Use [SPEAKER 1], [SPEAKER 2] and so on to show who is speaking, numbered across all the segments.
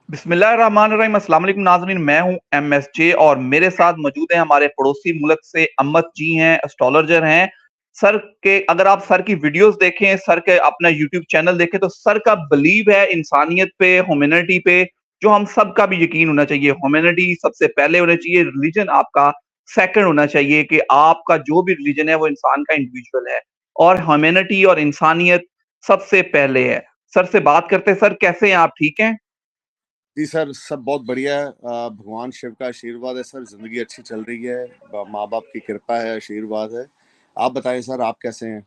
[SPEAKER 1] बिस्मिल्लाहिर्रहमानिर्रहीम। अस्सलाम वालेकुम नाज़रीन, मैं हूं एमएसजे और मेरे साथ मौजूद हैं हमारे पड़ोसी मुल्क से अम्मत जी हैं, एस्ट्रोलॉजर हैं। सर के अगर आप सर की वीडियोस देखें, सर के अपना यूट्यूब चैनल देखें तो सर का बिलीव है इंसानियत पे, ह्यूमैनिटी पे, जो हम सबका भी यकीन होना चाहिए। ह्यूमैनिटी सबसे पहले होना चाहिए, रिलीजन आपका सेकंड होना चाहिए कि आपका जो भी रिलीजन है वो इंसान का इंडिविजुअल है और ह्यूमैनिटी और इंसानियत सबसे पहले है। सर से बात करते हैं। सर कैसे हैं आप, ठीक हैं?
[SPEAKER 2] जी सर, सब बहुत बढ़िया है। भगवान शिव का आशीर्वाद है सर, जिंदगी अच्छी चल रही है। माँ बाप की कृपा है, आशीर्वाद है। आप बताएं सर, आप कैसे हैं?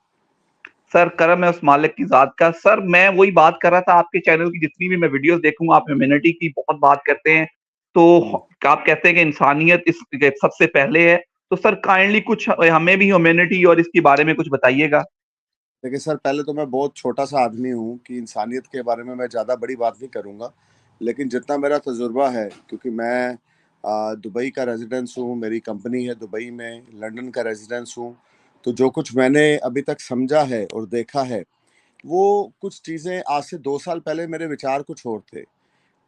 [SPEAKER 1] सर करम है उस मालिक की ज़ात का। सर मैं वही बात कर रहा था, आपके चैनल की जितनी भी मैं वीडियोस देखूँगा आप ह्यूमैनिटी की बहुत बात करते हैं। तो
[SPEAKER 2] हम्म।
[SPEAKER 1] आप कहते हैं कि इंसानियत इस सबसे पहले है। तो सर काइंडली कुछ हमें भी ह्यूमैनिटी और इसके बारे में कुछ बताइएगा।
[SPEAKER 2] देखिए सर, पहले तो मैं बहुत छोटा सा आदमी हूँ कि इंसानियत के बारे में मैं ज़्यादा बड़ी बात नहीं करूँगा। लेकिन जितना मेरा तजुर्बा है, क्योंकि मैं दुबई का रेजिडेंस हूँ, मेरी कंपनी है दुबई में, लंदन का रेजिडेंस हूँ। तो जो कुछ मैंने अभी तक समझा है और देखा है, वो कुछ चीज़ें आज से 2 साल पहले मेरे विचार कुछ और थे,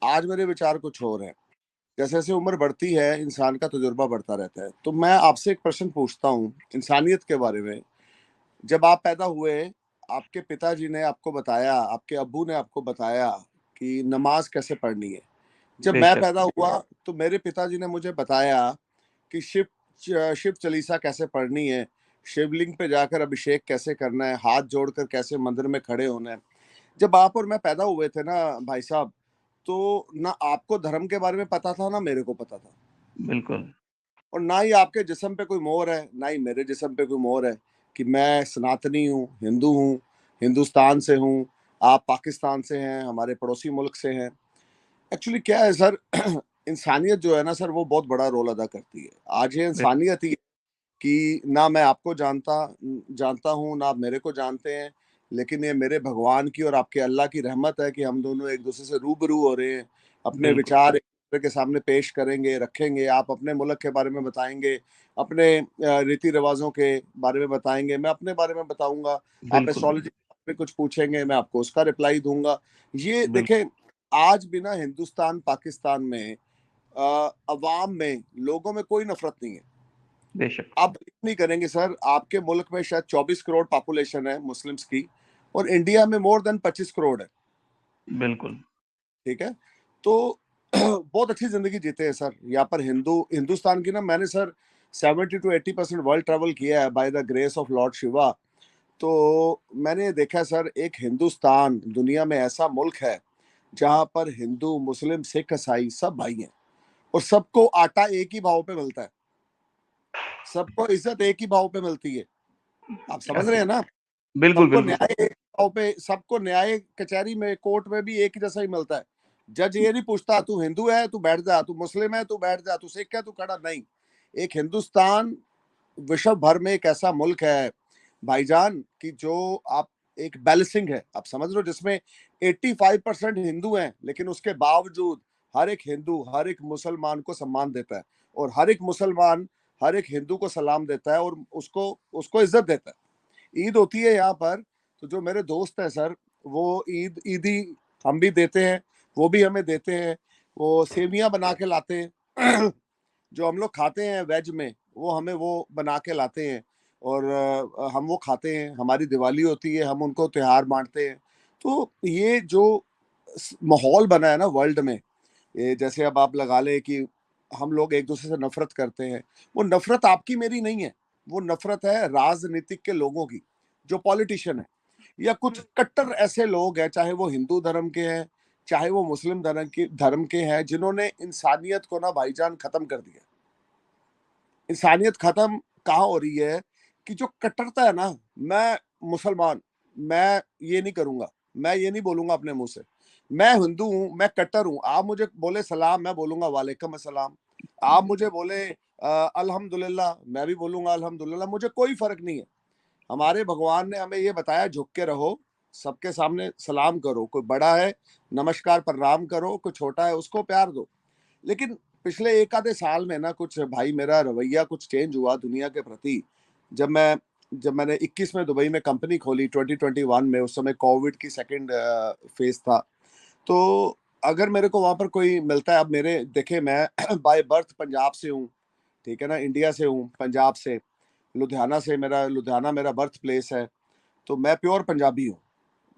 [SPEAKER 2] आज मेरे विचार कुछ और हैं। जैसे-जैसे उम्र बढ़ती है, इंसान का तजुर्बा बढ़ता रहता है। तो मैं आपसे एक प्रश्न पूछता हूँ, इंसानियत के बारे में। जब आप पैदा हुए, आपके पिताजी ने आपको बताया, आपके अब्बू ने आपको बताया कि नमाज़ कैसे पढ़नी है। जब मैं
[SPEAKER 1] बेशक।
[SPEAKER 2] पैदा हुआ, तो मेरे पिताजी ने मुझे बताया कि शिव चालीसा कैसे पढ़नी है, शिवलिंग पे जाकर अभिषेक कैसे करना है, हाथ जोड़कर कैसे मंदिर में खड़े होना है। जब आप और मैं पैदा हुए थे ना भाई साहब, तो ना आपको धर्म के बारे में पता था, ना मेरे को पता था।
[SPEAKER 1] बिल्कुल।
[SPEAKER 2] और ना ही आपके जिस्म पे कोई मोहर है, ना ही मेरे जिस्म पे कोई मोहर है कि मैं सनातनी हूँ, हिंदू हूँ, हिंदुस्तान से हूँ, आप पाकिस्तान से हैं, हमारे पड़ोसी मुल्क से हैं। एक्चुअली क्या है सर, इंसानियत जो है ना सर, वो बहुत बड़ा रोल अदा करती है। आज ये
[SPEAKER 1] बे-
[SPEAKER 2] इंसानियत ही कि ना मैं आपको जानता हूँ, ना आप मेरे को जानते हैं, लेकिन ये मेरे भगवान की और आपके अल्लाह की रहमत है कि हम दोनों एक-दूसरे से रूबरू हो रहे हैं। अपने
[SPEAKER 1] बिल्कुल।
[SPEAKER 2] विचार एक-दूसरे के सामने पेश करेंगे, रखेंगे। आप अपने मुल्क के बारे में बताएँगे, अपने रीति-रिवाज़ों के बारे में बताएँगे, मैं अपने बारे में बताऊँगा। आप
[SPEAKER 1] बिल्कुल।
[SPEAKER 2] एस्ट्रोलॉजी पे कुछ पूछेंगे, मैं आपको उसका रिप्लाई दूँगा। ये
[SPEAKER 1] बिल्कुल।
[SPEAKER 2] देखें, आज भी ना हिंदुस्तान, पाकिस्तान में अवाम में, लोगों में कोई नफ़रत नहीं है।
[SPEAKER 1] बेशक।
[SPEAKER 2] आप बिलीव नहीं करेंगे सर, आपके मुल्क में शायद 24 करोड़ पॉपुलेशन है मुस्लिम्स की, और इंडिया में मोर देन 25 करोड़ है।
[SPEAKER 1] बिल्कुल।
[SPEAKER 2] ठीक है? तो बहुत अच्छी ज़िंदगी जीते हैं सर। यहाँ पर हिंदुस्तान की ना, मैंने सर 70 टू 80% वर्ल्ड ट्रैवल किया है by the grace of Lord Shiva. तो मैंने देखा है सर, एक हिंदुस्तान दुनिया में ऐसा मुल्क है, जहाँ पर हिंदू, मुस्लिम, सिख, ईसाई सब भाई हैं, और सबको आटा एक ही भाव पे मिलता है। सबको इज़्ज़त एक ही भाव पे मिलती है। आप समझ रहे
[SPEAKER 1] ऐसे।
[SPEAKER 2] हैं ना?
[SPEAKER 1] बिल्कुल
[SPEAKER 2] सबको
[SPEAKER 1] बिल्कुल।
[SPEAKER 2] न्याय एक पाँव पे, सबको न्याय कचहरी में, कोर्ट में भी एक ही जैसा ही मिलता है। जज ये नहीं पूछता तू हिंदू है तू बैठ जा, तू मुस्लिम है तू बैठ जा, तू सिख है तू खड़ा नहीं। एक हिंदुस्तान विश्व भर में एक ऐसा मुल्क है भाईजान, कि जो आप, एक बैलेंसिंग है, आप समझ लो, जिसमें 85% हिंदू हैं, लेकिन उसके बावजूद हर एक हिंदू हर एक मुसलमान को सम्मान देता है, और हर एक मुसलमान हर एक हिंदू को सलाम देता है, और उसको उसको इज्जत देता है। ईद होती है यहाँ पर, तो जो मेरे दोस्त हैं सर, वो ईदी हम भी देते हैं, वो भी हमें देते हैं। वो सेवियां बना के लाते हैं जो हम लोग खाते हैं वेज में, वो हमें वो बना के लाते हैं, और हम वो खाते हैं। हमारी दिवाली होती है, हम उनको त्योहार बांटते हैं। तो ये जो माहौल बना है ना वर्ल्ड में, ये जैसे अब आप लगा ले कि हम लोग एक दूसरे से नफरत करते हैं, वो नफरत आपकी मेरी नहीं है, वो नफरत है राजनीतिक के लोगों की, जो पॉलिटिशियन है, या कुछ कट्टर ऐसे लोग हैं, चाहे वो हिंदू धर्म के हैं, चाहे वो मुस्लिम धर्म के हैं, जिन्होंने इंसानियत को ना भाईजान खत्म कर दिया। इंसानियत खत्म कहाँ हो रही है कि जो कट्टरता है ना, मैं मुसलमान, मैं ये नहीं करूंगा, मैं ये नहीं बोलूंगा अपने मुंह से, मैं हिंदू हूँ, मैं कट्टर हूँ। आप मुझे बोले सलाम, मैं बोलूंगा वालेकुम अस्सलाम। आप मुझे बोले अल्हम्दुलिल्लाह, मैं भी बोलूंगा अल्हम्दुलिल्लाह, मुझे कोई फर्क नहीं है। हमारे भगवान ने हमें ये बताया, झुक के रहो, सबके सामने सलाम करो, कोई बड़ा है नमस्कार प्रणाम करो, कोई छोटा है उसको प्यार दो। लेकिन पिछले एक आधे साल में ना, कुछ भाई मेरा रवैया कुछ चेंज हुआ दुनिया के प्रति। जब मैंने 21 में दुबई में कंपनी खोली, 2021 में, उस समय कोविड की सेकंड फेज था। तो अगर मेरे को वहां पर कोई मिलता है, अब मेरे देखे मैं बाय बर्थ पंजाब से हूँ, ठीक है ना, इंडिया से हूँ, पंजाब से, लुधियाना से, मेरा लुधियाना मेरा बर्थ प्लेस है, तो मैं प्योर पंजाबी हूँ।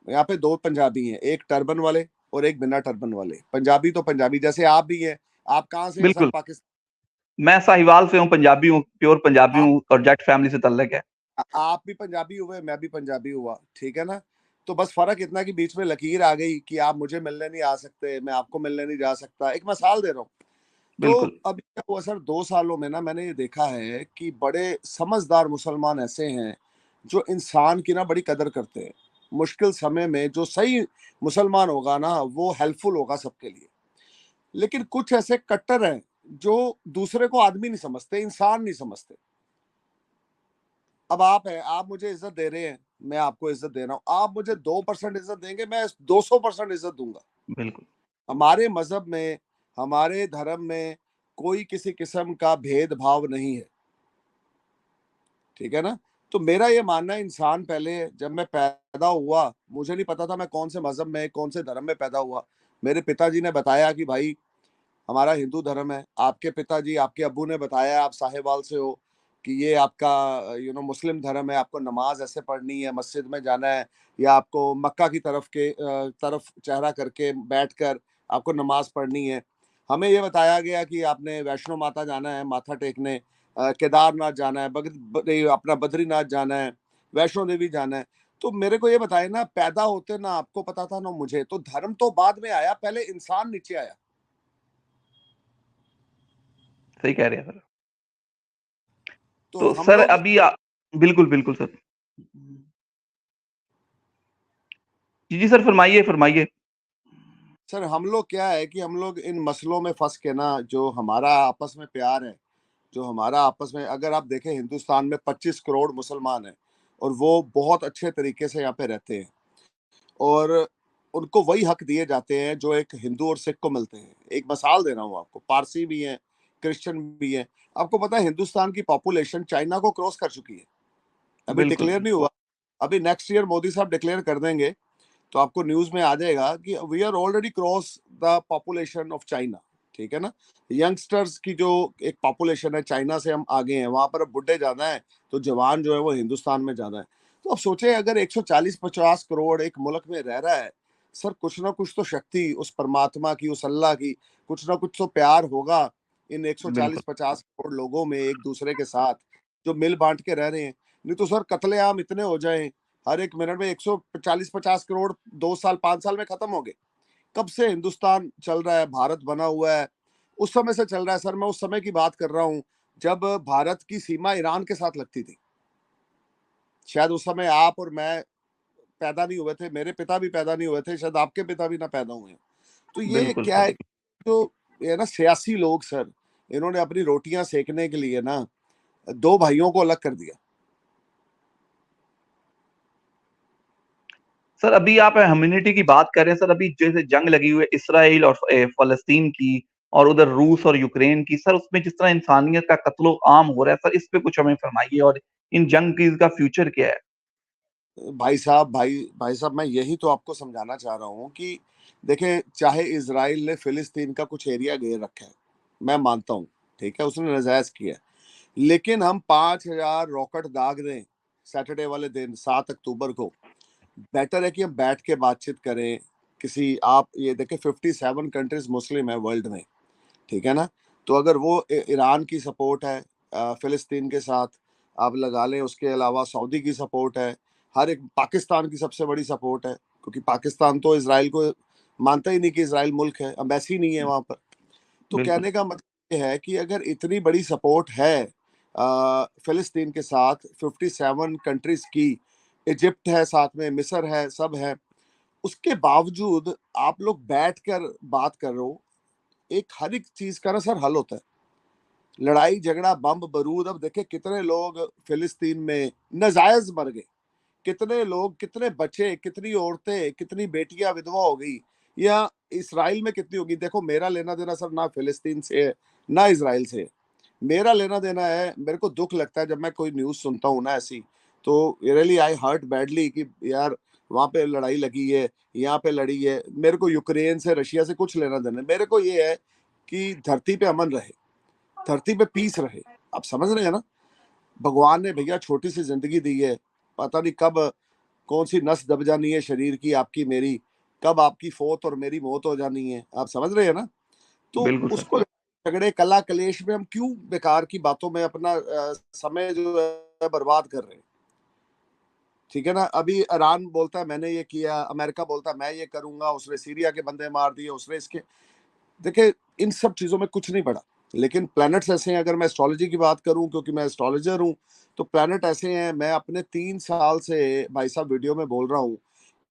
[SPEAKER 2] यहाँ पे दो पंजाबी हैं, एक टर्बन वाले और एक बिना टर्बन वाले। पंजाबी तो पंजाबी, जैसे आप भी हैं। आप कहाँ से हैं सर?
[SPEAKER 1] बिल्कुल,
[SPEAKER 2] पाकिस्तान?
[SPEAKER 1] मैं साहिवाल से हूँ, पंजाबी हूँ, प्योर पंजाबी
[SPEAKER 2] आप
[SPEAKER 1] हूँ और जट फैमिली से ताल्लुक है।
[SPEAKER 2] आप भी पंजाबी हुए, मैं भी पंजाबी हुआ, ठीक है ना। तो बस फर्क इतना कि बीच में लकीर आ गई कि आप मुझे मिलने नहीं आ सकते, मैं आपको मिलने नहीं जा सकता। एक मिसाल दे रहा हूँ। तो
[SPEAKER 1] बिल्कुल,
[SPEAKER 2] अभी क्या हुआ सर, 2 सालों में ना मैंने ये देखा है कि बड़े समझदार मुसलमान ऐसे हैं जो इंसान की ना बड़ी कदर करते हैं। मुश्किल समय में जो सही मुसलमान होगा ना, वो हेल्पफुल होगा सबके लिए। लेकिन कुछ ऐसे कट्टर हैं जो दूसरे को आदमी नहीं समझते, इंसान नहीं समझते। अब आप हैं, आप मुझे इज्जत दे रहे हैं, मैं आपको इज्जत दे रहा हूं। आप मुझे 2% इज्जत देंगे, मैं 200% इज्जत दूंगा।
[SPEAKER 1] बिल्कुल,
[SPEAKER 2] हमारे मजहब में, हमारे धर्म में कोई किसी किस्म का भेदभाव नहीं है, ठीक है ना। तो मेरा ये मानना है, इंसान पहले, जब मैं पैदा हुआ, मुझे नहीं पता था मैं कौन से मजहब में, कौन से धर्म में पैदा हुआ। मेरे पिताजी ने बताया कि भाई हमारा हिंदू धर्म है। आपके पिताजी, आपके अब्बू ने बताया, आप साहिवाल से हो, कि ये आपका मुस्लिम धर्म है, आपको नमाज ऐसे पढ़नी है, मस्जिद में जाना है, या आपको मक्का की तरफ चेहरा करके बैठकर आपको नमाज पढ़नी है। हमें ये बताया गया कि आपने वैष्णो माता जाना है माथा टेकने, केदारनाथ जाना है, अपना बद्रीनाथ जाना है, वैष्णो देवी जाना है। तो मेरे को ये बताया ना, पैदा होते ना आपको पता था ना मुझे, तो धर्म तो बाद में आया, पहले इंसान नीचे आया।
[SPEAKER 1] सही कह रहे हैं सर।
[SPEAKER 2] तो
[SPEAKER 1] तो
[SPEAKER 2] हम
[SPEAKER 1] सर
[SPEAKER 2] लोग,
[SPEAKER 1] अभी बिल्कुल, बिल्कुल सर। जी, जी सर, फरमाइए, फरमाइए।
[SPEAKER 2] सर हम लोग क्या है कि हम लोग इन मसलों में फंस के ना, जो हमारा आपस में प्यार है, जो हमारा आपस में, अगर आप देखें हिंदुस्तान में 25 करोड़ मुसलमान हैं, और वो बहुत अच्छे तरीके से यहाँ पे रहते हैं, और उनको वही हक दिए जाते हैं जो एक हिंदू और सिख को मिलते हैं। एक मिसाल दे रहा हूँ आपको, पारसी भी हैं, क्रिश्चियन भी हैं। आपको पता है हिंदुस्तान की पॉपुलेशन चाइना को क्रॉस कर चुकी है। अभी
[SPEAKER 1] बिल्कुल,
[SPEAKER 2] डिक्लेयर नहीं हुआ, अभी नेक्स्ट ईयर मोदी साहब डिक्लेयर कर देंगे, तो आपको न्यूज में आ जाएगा कि we are already cross the population of China, ठीक है ना। यंगस्टर्स की जो एक पॉपुलेशन है, चाइना से हम आगे हैं। वहां पर अब बुढ़े ज्यादा हैं, तो जवान जो है वो हिंदुस्तान में ज्यादा है। तो अब सोचे, अगर 140-50 करोड़ एक मुल्क में रह रहा है, सर कुछ ना कुछ तो शक्ति उस परमात्मा की, उस अल्लाह की, कुछ ना कुछ तो प्यार होगा इन
[SPEAKER 1] बिल्कुल,
[SPEAKER 2] 140-50 करोड़ लोगों में एक दूसरे के साथ, जो मिल बांट के रह रहे हैं। नहीं तो सर कत्लेआम इतने हो जाए हर एक मिनट में, 140-50 करोड़ 2 साल 5 साल में खत्म हो गए। कब से हिंदुस्तान चल रहा है, भारत बना हुआ है, उस समय से चल रहा है सर। मैं उस समय की बात कर रहा हूँ जब भारत की सीमा ईरान के साथ लगती थी। शायद उस समय आप और मैं पैदा नहीं हुए थे, मेरे पिता भी पैदा नहीं हुए थे, शायद आपके पिता भी ना पैदा हुए हैं। तो ये
[SPEAKER 1] बिल्कुल
[SPEAKER 2] क्या
[SPEAKER 1] सर।
[SPEAKER 2] है, जो ये ना सियासी लोग सर, इन्होंने अपनी रोटियां सेकने के लिए ना दो भाइयों को अलग कर दिया।
[SPEAKER 1] सर अभी आप ह्यूमैनिटी की बात कर रहे हैं सर, अभी जैसे जंग लगी हुई है इसराइल और फलस्तीन की, और उधर रूस और यूक्रेन की, सर उसमें जिस तरह इंसानियत का कत्लो आम हो रहा है सर, इस पे कुछ हमें फरमाइए, और इन जंग की का फ्यूचर क्या है?
[SPEAKER 2] भाई साहब मैं यही तो आपको समझाना चाह रहा हूँ कि देखिए, चाहे इजराइल ने फिलिस्तीन का कुछ एरिया घेर रखा है, मैं मानता हूँ, ठीक है, उसने नजायज किया है। लेकिन हम 5,000 रॉकेट दाग दें सैटरडे वाले दिन 7 अक्टूबर को, बेटर है कि हम बैठ के बातचीत करें। किसी, आप ये देखें 57 कंट्रीज मुस्लिम है वर्ल्ड में, ठीक है ना। तो अगर वो ईरान की सपोर्ट है फिलिस्तीन के साथ, आप लगा लें, उसके अलावा सऊदी की सपोर्ट है, हर एक, पाकिस्तान की सबसे बड़ी सपोर्ट है, क्योंकि पाकिस्तान तो इसराइल को मानता ही नहीं कि इसराइल मुल्क है, एम्बेसी नहीं है वहां पर। तो
[SPEAKER 1] बिल्कुल,
[SPEAKER 2] कहने का मतलब ये है कि अगर इतनी बड़ी सपोर्ट है फिलिस्तीन के साथ 57 कंट्रीज की, इजिप्ट है साथ में, मिस्र है, सब है, उसके बावजूद आप लोग बैठ कर बात कर रहे हो। एक हर एक चीज का ना सर हल होता है। लड़ाई झगड़ा बम बारूद, अब देखे कितने लोग फिलिस्तीन में नाजायज मर गए, कितने लोग, कितने बच्चे, कितनी औरतें, कितनी बेटियां विधवा हो गई, या इसराइल में कितनी होगी। देखो मेरा लेना देना सर ना फिलिस्तीन से है ना इसराइल से है। मेरा लेना देना है, मेरे को दुख लगता है जब मैं कोई न्यूज सुनता हूँ ना ऐसी, तो रियली आई हर्ट बैडली कि यार वहां पे लड़ाई लगी है, यहाँ पे लड़ी है। मेरे को यूक्रेन से, रशिया से कुछ लेना देना, मेरे को ये है कि धरती पे अमन रहे, धरती पे पीस रहे। आप समझ रहे हैं ना? भगवान ने भैया छोटी सी जिंदगी दी है, पता नहीं कब कौन सी नस दब जानी है शरीर की, आपकी मेरी, कब आपकी फौत और मेरी मौत हो जानी है। आप समझ रहे हैं ना? तो
[SPEAKER 1] बिल्कुल सर।
[SPEAKER 2] उसको झगड़े कला कलेश में हम क्यों बेकार की बातों में अपना समय जो है बर्बाद कर रहे हैं? ठीक है ना? अभी ईरान बोलता है मैंने ये किया, अमेरिका बोलता है मैं ये करूंगा, उसने सीरिया के बंदे मार दिए, उसने इसके। देखिए, इन सब चीजों में कुछ नहीं पड़ा, लेकिन प्लैनेट्स ऐसे हैं। अगर मैं एस्ट्रोलॉजी की बात करूं, क्योंकि मैं एस्ट्रोलॉजर हूं, तो प्लैनेट ऐसे हैं। मैं अपने 3 साल से भाई साहब वीडियो में बोल रहा हूं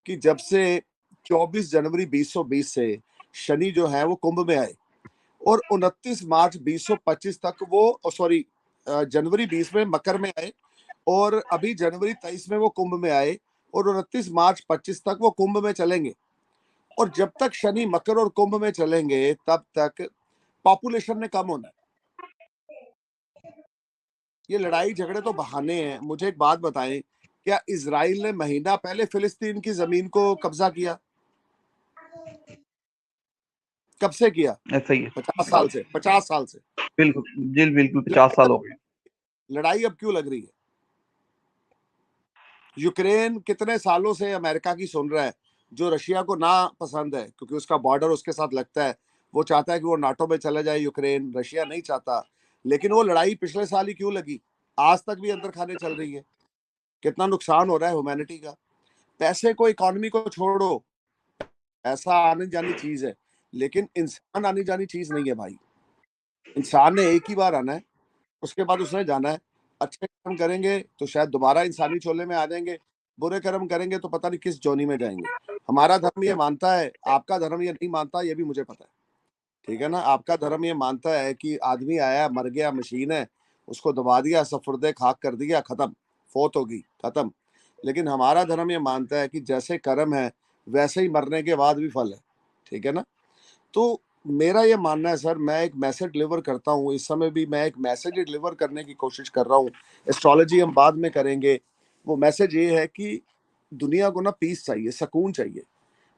[SPEAKER 2] कि जब से 24 जनवरी 2020 से शनि जो है वो कुंभ में आए, और 29 मार्च 2025 तक वो, सॉरी, जनवरी 20 में मकर में आए, और अभी जनवरी 23 में वो कुंभ में आए, और 29 मार्च 25 तक वो कुंभ में चलेंगे। और जब तक शनि मकर और कुंभ में चलेंगे तब तक पॉपुलेशन ने कम होना है। ये लड़ाई झगड़े तो बहाने हैं। मुझे एक बात बताएं, क्या इजराइल ने महीना पहले फिलिस्तीन की जमीन को कब्जा किया? कब से किया?
[SPEAKER 1] ऐसा ही है।
[SPEAKER 2] 50 साल से, 50 साल से।
[SPEAKER 1] बिल्कुल जी, बिल्कुल 50 साल हो गए।
[SPEAKER 2] लड़ाई अब क्यों लग रही है? यूक्रेन कितने सालों से अमेरिका की सुन रहा है, जो रशिया को ना पसंद है, क्योंकि उसका बॉर्डर उसके साथ लगता है। वो चाहता है कि वो नाटो में चला जाए यूक्रेन, रशिया नहीं चाहता। लेकिन वो लड़ाई पिछले साल ही क्यों लगी? आज तक भी अंदर खाने चल रही है। कितना नुकसान हो रहा है ह्यूमैनिटी का। पैसे को, इकोनॉमी को छोड़ो, पैसा आने जानी चीज है, लेकिन इंसान आनी जानी चीज नहीं है भाई। इंसान ने एक ही बार आना है, उसके बाद उसने जाना है। अच्छे कर्म करेंगे तो शायद दोबारा इंसानी चोले में आ जाएंगे, बुरे कर्म करेंगे तो पता नहीं किस जोनी में जाएंगे। हमारा धर्म ये मानता है, आपका धर्म ये नहीं मानता, ये भी मुझे पता है। ठीक है ना? आपका धर्म ये मानता है कि आदमी आया, मर गया, मशीन है, उसको दबा दिया, सफुर्दे खाक कर दिया, खत्म, फौत होगी, खत्म। लेकिन हमारा धर्म ये मानता है कि जैसे कर्म है वैसे ही मरने के बाद भी फल है। ठीक है ना? तो मेरा ये मानना है सर, मैं एक मैसेज डिलीवर करता हूँ, इस समय भी मैं एक मैसेज डिलीवर करने की कोशिश कर रहा हूँ। एस्ट्रोलॉजी हम बाद में करेंगे। वो मैसेज ये है कि दुनिया को ना पीस चाहिए, सुकून चाहिए।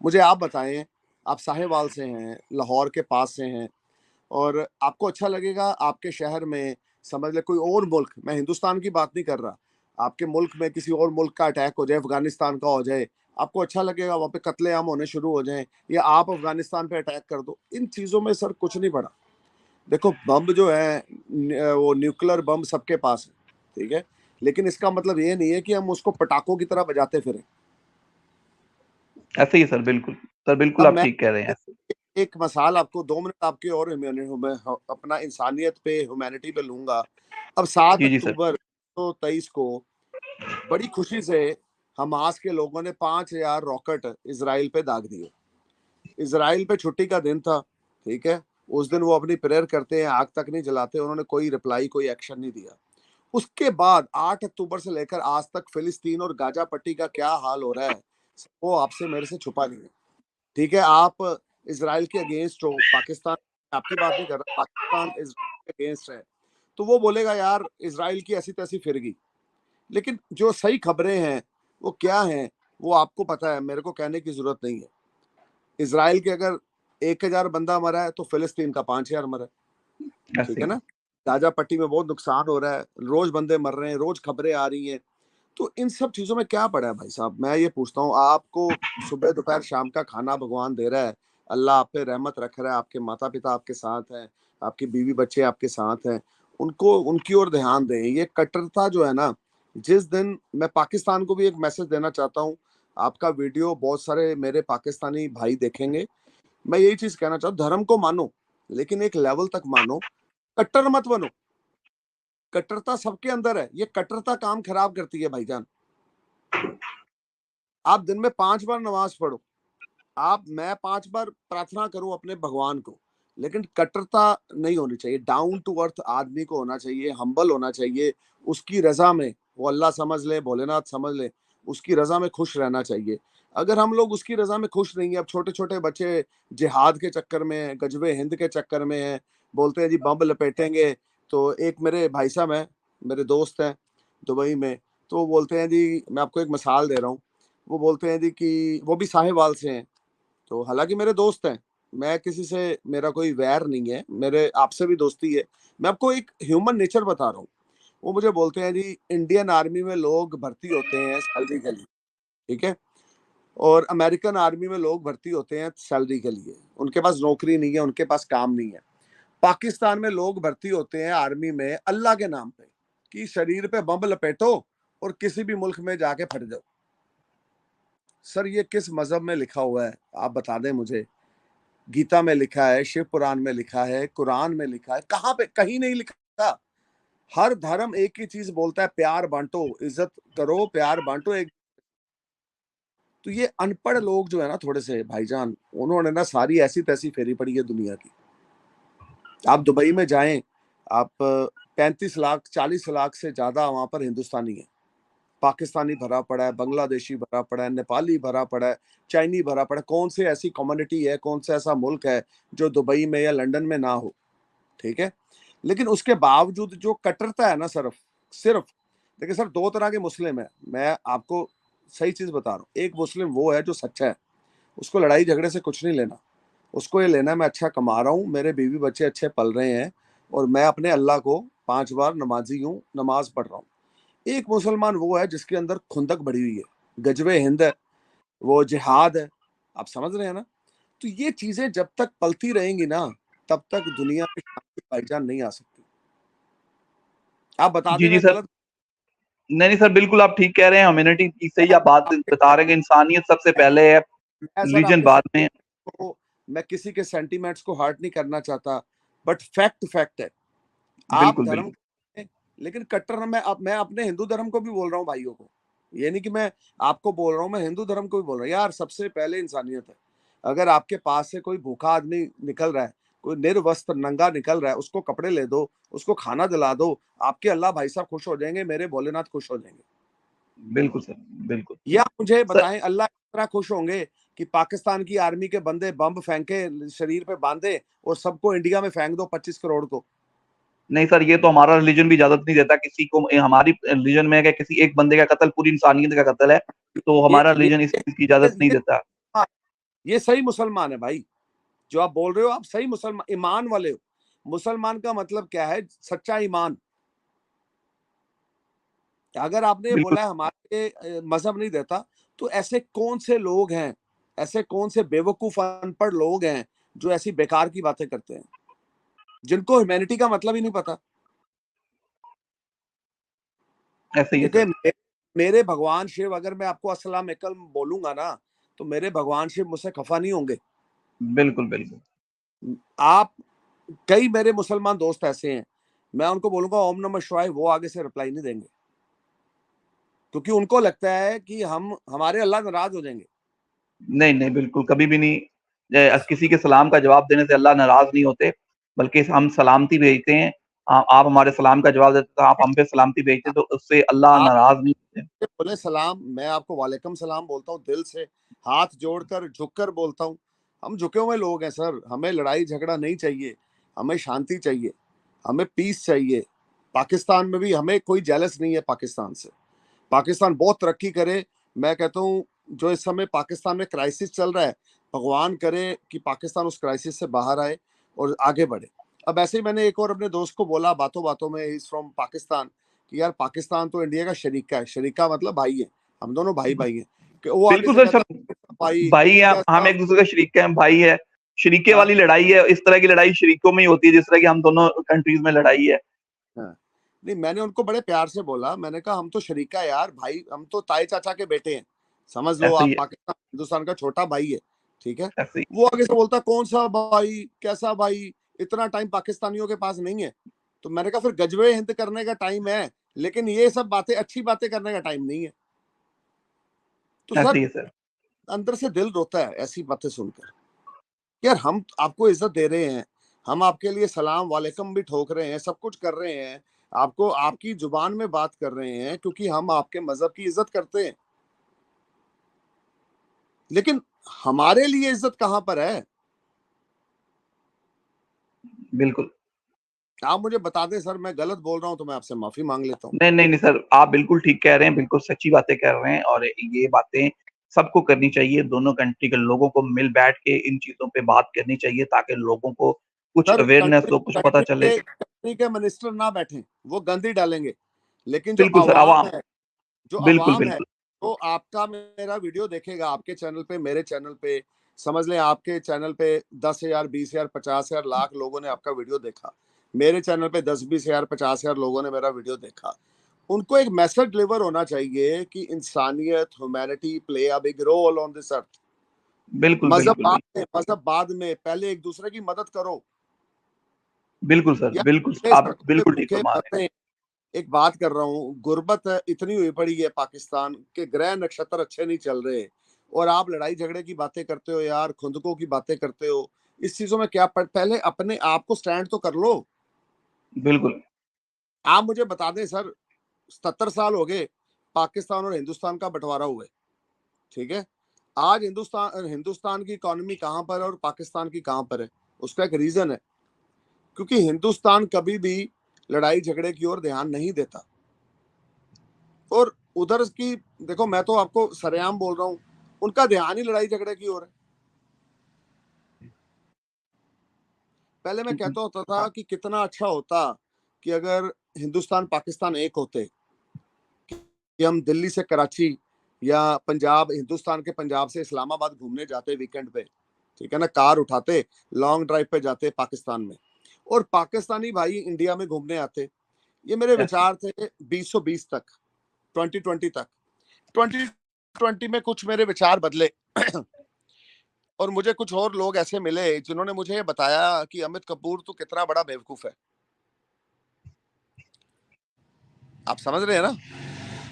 [SPEAKER 2] मुझे आप बताएं, आप साहिवाल से हैं, लाहौर के पास से हैं, और आपको अच्छा लगेगा आपके शहर में, समझ ले कोई और मुल्क, मैं हिंदुस्तान की बात नहीं कर रहा, आपके मुल्क में किसी और मुल्क का अटैक हो जाए, अफगानिस्तान का हो जाए, आपको अच्छा लगेगा वहाँ पे कत्लेआम होने शुरू हो जाएं, या आप अफगानिस्तान पे अटैक कर दो? इन चीज़ों में सर कुछ नहीं पड़ा। देखो, बम जो है वो न्यूक्लियर बम सबके पास है, ठीक है, लेकिन इसका मतलब ये नहीं है कि हम उसको पटाखों की तरह बजाते फिरें।
[SPEAKER 1] ऐसे ही है सर, बिल्कुल सर, बिल्कुल
[SPEAKER 2] अब
[SPEAKER 1] आप
[SPEAKER 2] मैं
[SPEAKER 1] ठीक कह रहे हैं ऐसे।
[SPEAKER 2] एक मिसाल आपको 2 मिनट आपके और अपना इंसानियत पे, ह्यूमैनिटी पे लूंगा। अब 7
[SPEAKER 1] जी जी सर।
[SPEAKER 2] अक्टूबर 2023 को बड़ी खुशी से हमास के लोगों ने 5,000 रॉकेट इसराइल पे दाग दिए। इसराइल पे छुट्टी का दिन था, ठीक है, उस दिन वो अपनी प्रेयर करते हैं, आग तक नहीं जलाते। उन्होंने कोई रिप्लाई, कोई एक्शन नहीं दिया। उसके बाद 8 अक्टूबर से लेकर आज तक फिलिस्तीन और गाजा पट्टी का क्या हाल हो रहा है, वो आपसे मेरे से छुपा नहीं है। ठीक है, आप इसराइल के अगेंस्ट हो, पाकिस्तान, आपकी बात नहीं कर रहा, पाकिस्तान इसराइल के अगेंस्ट है, तो वो बोलेगा यार इसराइल की ऐसी तैसी फिरगी। लेकिन जो सही खबरें हैं वो क्या हैं, वो आपको पता है, मेरे को कहने की जरूरत नहीं है। इसराइल के अगर 1,000 बंदा मरा है तो फिलिस्तीन का 5,000 मरा है। ठीक
[SPEAKER 1] ऐसे
[SPEAKER 2] है
[SPEAKER 1] ही।
[SPEAKER 2] ना? गाजा पट्टी में बहुत नुकसान हो रहा है, रोज बंदे मर रहे हैं, रोज खबरें आ रही हैं। तो इन सब चीजों में क्या पड़ा है भाई साहब? मैं ये पूछता हूँ, आपको सुबह दोपहर शाम का खाना भगवान दे रहा है, अल्लाह आप पे रहमत रख रहा है, आपके माता पिता आपके साथ हैं, आपकी बीवी बच्चे आपके साथ हैं, उनको, उनकी ओर ध्यान दें। ये कट्टरता जो है ना, जिस दिन, मैं पाकिस्तान को भी एक मैसेज देना चाहता हूँ, आपका वीडियो बहुत सारे मेरे पाकिस्तानी भाई देखेंगे। मैं यही चीज कहना चाहता हूँ, धर्म को मानो, लेकिन एक लेवल तक मानो, कट्टर मत बनो। कट्टरता सबके अंदर है, ये कट्टरता काम खराब करती है भाईजान। आप दिन में 5 बार नमाज पढ़ो, आप, मैं 5 बार प्रार्थना करूं अपने भगवान को, लेकिन कट्टरता नहीं होनी चाहिए। डाउन टू अर्थ आदमी को होना चाहिए, हम्बल होना चाहिए, उसकी रजा में, वो अल्लाह समझ ले, भोलेनाथ समझ ले, उसकी रजा में खुश रहना चाहिए। अगर हम लोग उसकी रजा में खुश नहीं है, अब छोटे छोटे बच्चे जिहाद के चक्कर में हैं, गजबे हिंद के चक्कर में हैं, बोलते हैं जी बम लपेटेंगे। तो एक मेरे भाई साहब हैं, मेरे दोस्त हैं दुबई में, तो वो बोलते हैं जी, मैं आपको एक मिसाल दे रहा हूँ, वो बोलते हैं जी कि वो भी साहिवाल से हैं, तो हालांकि मेरे दोस्त हैं, मैं किसी से, मेरा कोई वैर नहीं है, मेरे आपसे भी दोस्ती है। मैं आपको एक ह्यूमन नेचर बता रहा हूँ। वो मुझे बोलते हैं जी इंडियन आर्मी में लोग भर्ती होते हैं सैलरी के लिए, ठीक है, और अमेरिकन आर्मी में लोग भर्ती होते हैं सैलरी के लिए, उनके पास नौकरी नहीं है, उनके पास काम नहीं है। पाकिस्तान में लोग भर्ती होते हैं आर्मी में अल्लाह के नाम पे, कि शरीर पे बम लपेटो और किसी भी मुल्क में जाके फट जाओ। सर ये किस मजहब में लिखा हुआ है, आप बता दें मुझे। गीता में लिखा है, शिव पुराण में लिखा है, कुरान में लिखा है, कहाँ पे? कहीं नहीं लिखा। हर धर्म एक ही चीज बोलता है, प्यार बांटो, इज्जत करो, प्यार बांटो एक। तो ये अनपढ़ लोग जो है ना थोड़े से भाईजान, उन्होंने ना सारी ऐसी तैसी फेरी पड़ी है दुनिया की। आप दुबई में जाएं, आप 35 लाख 40 लाख से ज्यादा वहां पर हिंदुस्तानी है, पाकिस्तानी भरा पड़ा है, बांग्लादेशी भरा पड़ा है, नेपाली भरा पड़ा है, चाइनी भरा पड़ा है। कौन से ऐसी कम्युनिटी है, कौन सा ऐसा मुल्क है जो दुबई में या लंदन में ना हो, ठीक है। लेकिन उसके बावजूद जो कट्टरता है ना, सिर्फ सिर्फ देखिए सर, दो तरह के मुस्लिम है, मैं आपको सही चीज बता रहा हूँ। एक मुस्लिम वो है जो सच्चा है, उसको लड़ाई झगड़े से कुछ नहीं लेना, उसको ये लेना है मैं अच्छा कमा रहा हूँ, मेरे बीवी बच्चे अच्छे पल रहे हैं, और मैं अपने अल्लाह को 5 बार नमाजी हूँ, नमाज पढ़ रहा हूँ। एक मुसलमान वो है जिसके अंदर खुंदक बढ़ी हुई है, गजबे हिंद है, वो जिहाद है, आप समझ रहे हैं ना। तो ये चीजें जब तक पलती रहेंगी ना, तब तक दुनिया में शांति भाईजान नहीं आ सकती। आप बता
[SPEAKER 1] जी
[SPEAKER 2] दें
[SPEAKER 1] जी
[SPEAKER 2] मैं
[SPEAKER 1] सर।
[SPEAKER 2] गलत।
[SPEAKER 1] नहीं नहीं सर, बिल्कुल आप ठीक कह रहे हैं। ह्यूमैनिटी की सही
[SPEAKER 2] मैं
[SPEAKER 1] आप बात बता रहे हैं कि इंसानियत सबसे पहले है,
[SPEAKER 2] मैं सर
[SPEAKER 1] रिलीजन
[SPEAKER 2] आपके
[SPEAKER 1] बाद में।
[SPEAKER 2] को, मैं किसी के सेंटीमेंट्स को हर्ट नहीं करना चाहता, बट फैक्ट फैक्ट है। आप
[SPEAKER 1] बिल्कुल
[SPEAKER 2] धर्म
[SPEAKER 1] बिल्कुल।
[SPEAKER 2] के- लेकिन कट्टर, मैं अपने हिंदू धर्म को भी बोल रहा हूँ भाइयों को, ये नहीं कि मैं आपको बोल रहा हूँ, मैं हिंदू धर्म को भी बोल रहा हूँ यार, सबसे पहले इंसानियत है। अगर आपके पास से कोई भूखा आदमी निकल रहा है, कोई निर्वस्त्र नंगा निकल रहा है, उसको कपड़े ले दो, उसको खाना दिला दो, आपके अल्लाह भाई साहब खुश हो जाएंगे, मेरे भोलेनाथ खुश हो जाएंगे।
[SPEAKER 1] बिल्कुल सर। बिल्कुल
[SPEAKER 2] या मुझे
[SPEAKER 1] सर।
[SPEAKER 2] बताएं, अल्लाह कितना खुश होंगे कि पाकिस्तान की आर्मी के बंदे बम फेंके, शरीर पे बांधे और सबको इंडिया में फेंक दो 25 करोड़ को।
[SPEAKER 1] नहीं सर, ये तो हमारा रिलीजन भी इजाजत नहीं देता किसी को। हमारी रिलीजन में है कि किसी एक बंदे का कत्ल पूरी इंसानियत का कत्ल है, तो
[SPEAKER 2] ये
[SPEAKER 1] हमारा
[SPEAKER 2] ये
[SPEAKER 1] रिलीजन इस
[SPEAKER 2] ये,
[SPEAKER 1] चीज की इजाजत नहीं
[SPEAKER 2] ये,
[SPEAKER 1] देता।
[SPEAKER 2] ये सही मुसलमान है भाई, जो आप बोल रहे हो, आप सही मुसलमान ईमान वाले हो। मुसलमान का मतलब क्या है? सच्चा ईमान। अगर आपने ये
[SPEAKER 1] बिल्कुल।
[SPEAKER 2] बोला है हमारे मजहब नहीं देता, तो ऐसे कौन से लोग हैं, ऐसे कौन से बेवकूफ अनपढ़ लोग हैं जो ऐसी बेकार की बातें करते हैं, जिनको ह्यूमैनिटी का मतलब ही नहीं पता।
[SPEAKER 1] ऐसे ही है
[SPEAKER 2] देखिए
[SPEAKER 1] सर।
[SPEAKER 2] मेरे भगवान शिव, अगर मैं आपको अस्सलाम वालेकुम बोलूंगा ना, तो मेरे भगवान शिव मुझसे खफा नहीं होंगे।
[SPEAKER 1] बिल्कुल बिल्कुल।
[SPEAKER 2] आप, कई मेरे मुसलमान दोस्त ऐसे हैं, मैं उनको बोलूंगा ओम नमः शिवाय, वो आगे से रिप्लाई नहीं देंगे, क्योंकि उनको लगता है कि हम हमारे अल्लाह नाराज हो जाएंगे।
[SPEAKER 1] नहीं नहीं, बिल्कुल कभी भी नहीं। किसी के सलाम का जवाब देने से अल्लाह नाराज नहीं होते, बल्कि हम सलामती भेजते हैं। आप हमारे सलाम का जवाब देते तो आप हम पे सलामती भेजते, तो उससे अल्लाह
[SPEAKER 2] आप
[SPEAKER 1] नाराज नहीं होते।
[SPEAKER 2] बोले सलाम, मैं आपको वालेकुम सलाम बोलता हूँ, दिल से हाथ जोड़कर झुककर बोलता हूँ। हम झुके हुए लोग हैं सर, हमें लड़ाई झगड़ा नहीं चाहिए, हमें शांति चाहिए, हमें पीस चाहिए। पाकिस्तान में भी हमें कोई जेलस नहीं है पाकिस्तान से, पाकिस्तान बहुत तरक्की करे। मैं कहता हूँ जो इस समय पाकिस्तान में क्राइसिस चल रहा है, भगवान करे कि पाकिस्तान उस क्राइसिस से बाहर आए और आगे बढ़े। अब ऐसे ही मैंने एक और अपने दोस्त को बोला बातों बातों में, इज फ्रॉम पाकिस्तान, कि यार पाकिस्तान तो इंडिया का शरीका है, शरीका मतलब भाई है, हम दोनों भाई भाई हैं। कि वो आगे
[SPEAKER 1] बिल्कुल
[SPEAKER 2] से
[SPEAKER 1] सर,
[SPEAKER 2] कहता
[SPEAKER 1] सब
[SPEAKER 2] भाई
[SPEAKER 1] भाई हैं, हम
[SPEAKER 2] कैसा।
[SPEAKER 1] एक दूसरे का शरीक हैं, भाई है। शरीके
[SPEAKER 2] हाँ
[SPEAKER 1] वाली लड़ाई है, इस तरह की लड़ाई शरीकों में ही होती है, जिस तरह की हम दोनों कंट्रीज में लड़ाई है।
[SPEAKER 2] हाँ। नहीं, मैंने उनको बड़े प्यार से बोला, मैंने कहा हम तो शरीका है यार, भाई हम तो ताए चाचा के बेटे हैं, समझ लो
[SPEAKER 1] ऐसे ही
[SPEAKER 2] आप,
[SPEAKER 1] है।
[SPEAKER 2] पाकिस्तान हिंदुस्तान का छोटा भाई है, ठीक है।
[SPEAKER 1] ऐसे ही।
[SPEAKER 2] वो आगे से बोलता कौन सा भाई, कैसा भाई, इतना टाइम पाकिस्तानियों के पास नहीं है। तो मैंने कहा फिर गजबे हिंद करने का टाइम है, लेकिन ये सब बातें, अच्छी बातें करने का टाइम नहीं है। तो
[SPEAKER 1] ऐसे
[SPEAKER 2] सर
[SPEAKER 1] ही है सर।
[SPEAKER 2] अंदर से दिल रोता है ऐसी बातें सुनकर। यार हम आपको इज्जत दे रहे हैं, हम आपके लिए सलाम वालेकुम भी ठोक रहे हैं, सब कुछ कर रहे हैं, आपको आपकी जुबान में बात कर रहे हैं, क्योंकि हम आपके मजहब की इज्जत करते हैं। लेकिन हमारे लिए इज्जत कहां पर है?
[SPEAKER 1] बिल्कुल।
[SPEAKER 2] आप मुझे बता दें सर, मैं गलत बोल रहा हूं तो मैं आपसे माफी मांग लेता हूं।
[SPEAKER 1] नहीं नहीं नहीं सर, आप बिल्कुल ठीक कह रहे हैं, बिल्कुल सच्ची बातें कह रहे हैं। और ये बातें सबको करनी चाहिए, दोनों कंट्री के लोगों को मिल बैठ के इन चीज़ों पे बात करनी चाहिए ताकि लोगों को कुछ
[SPEAKER 2] सर
[SPEAKER 1] अवेयरनेस हो, कुछ पता चले।
[SPEAKER 2] कंट्री के मिनिस्टर ना बैठे, वो गंद ही डालेंगे, लेकिन जो
[SPEAKER 1] बिल्कुल सर,
[SPEAKER 2] आवाम
[SPEAKER 1] आवाम।
[SPEAKER 2] है, जो
[SPEAKER 1] बिल्कुल,
[SPEAKER 2] आवाम है,
[SPEAKER 1] बिल्कुल।
[SPEAKER 2] तो आपका मेरा वीडियो देखेगा आपके चैनल पे, मेरे चैनल पे, समझ लें आपके चैनल पे 10,000, 20,000, 50,000 लाख लोगों ने आपका वीडियो देखा, मेरे चैनल पे 10-20,000, 50,000 लोगों ने मेरा वीडियो देखा। उनको एक मैसेज डिलीवर होना चाहिए कि इंसानियत, humanity play a big roll on this earth.
[SPEAKER 1] बिल्कुल, बिल्कुल, बिल्कुल।
[SPEAKER 2] मजहब बाद में, पहले एक दूसरे की मदद करो।
[SPEAKER 1] बिल्कुल सर,
[SPEAKER 2] या
[SPEAKER 1] बिल्कुल,
[SPEAKER 2] ये
[SPEAKER 1] आप
[SPEAKER 2] सड़कों पे
[SPEAKER 1] बिल्कुल ठीक
[SPEAKER 2] भूखे
[SPEAKER 1] फरमा रहे हैं।
[SPEAKER 2] मरते। एक बात कर रहा हूँ, गुर्बत इतनी हुई पड़ी है पाकिस्तान के, ग्रह नक्षत्र अच्छे नहीं चल रहे, और आप लड़ाई झगड़े की बातें करते हो यार, खुंदकों की बातें करते हो। इस चीजों में क्या पहले अपने आप को स्टैंड तो कर लो।
[SPEAKER 1] बिल्कुल।
[SPEAKER 2] आप मुझे बता दें सर, 77 साल हो गए पाकिस्तान और हिंदुस्तान का बंटवारा हुए, ठीक है? आज हिंदुस्तान हिंदुस्तान की इकोनॉमी कहां पर है और पाकिस्तान की कहां पर है? उसका एक रीजन है, क्योंकि हिंदुस्तान कभी भी लड़ाई झगड़े की ओर ध्यान नहीं देता, और उधर की देखो, मैं तो आपको सरेआम बोल रहा हूं, उनका ध्यान ही लड़ाई झगड़े की ओर है। पहले मैं कहता होता था कि कितना अच्छा होता कि अगर हिंदुस्तान पाकिस्तान एक होते, कि हम दिल्ली से कराची या पंजाब, हिंदुस्तान के पंजाब से इस्लामाबाद घूमने जाते वीकेंड पे, ठीक है ना, कार उठाते, लॉन्ग ड्राइव पे जाते पाकिस्तान में, और पाकिस्तानी भाई इंडिया में घूमने आते। ये मेरे
[SPEAKER 1] यस सर।
[SPEAKER 2] विचार थे 2020 तक, 2020 तक। 2020 में कुछ मेरे विचार बदले और मुझे कुछ और लोग ऐसे मिले जिन्होंने मुझे ये बताया कि अमित कपूर तू कितना बड़ा बेवकूफ है। आप समझ रहे हैं ना,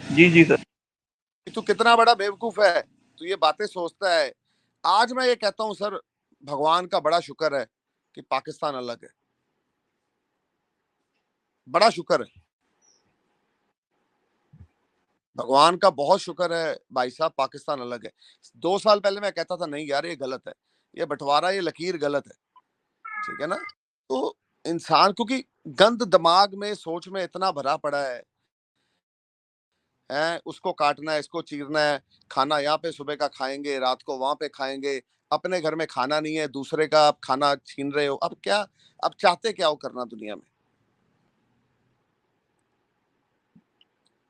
[SPEAKER 1] जी, जी सर।
[SPEAKER 2] कि तू कितना बड़ा बेवकूफ है, तू ये बातें सोचता है। आज मैं ये कहता हूं सर, भगवान का बड़ा शुक्र है कि पाकिस्तान अलग है, बड़ा शुक्र है, भगवान का बहुत शुक्र है भाई साहब, पाकिस्तान अलग है। 2 साल पहले मैं कहता था नहीं यार ये गलत है, ये बंटवारा, ये लकीर गलत है, ठीक है ना। तो इंसान, क्योंकि गंद दिमाग में, सोच में इतना भरा पड़ा है, उसको काटना है, इसको चीरना है, खाना यहाँ पे सुबह का खाएंगे, रात को वहां पे खाएंगे, अपने घर में खाना नहीं है, दूसरे का आप खाना छीन रहे हो। अब क्या, अब चाहते क्या हो करना दुनिया में?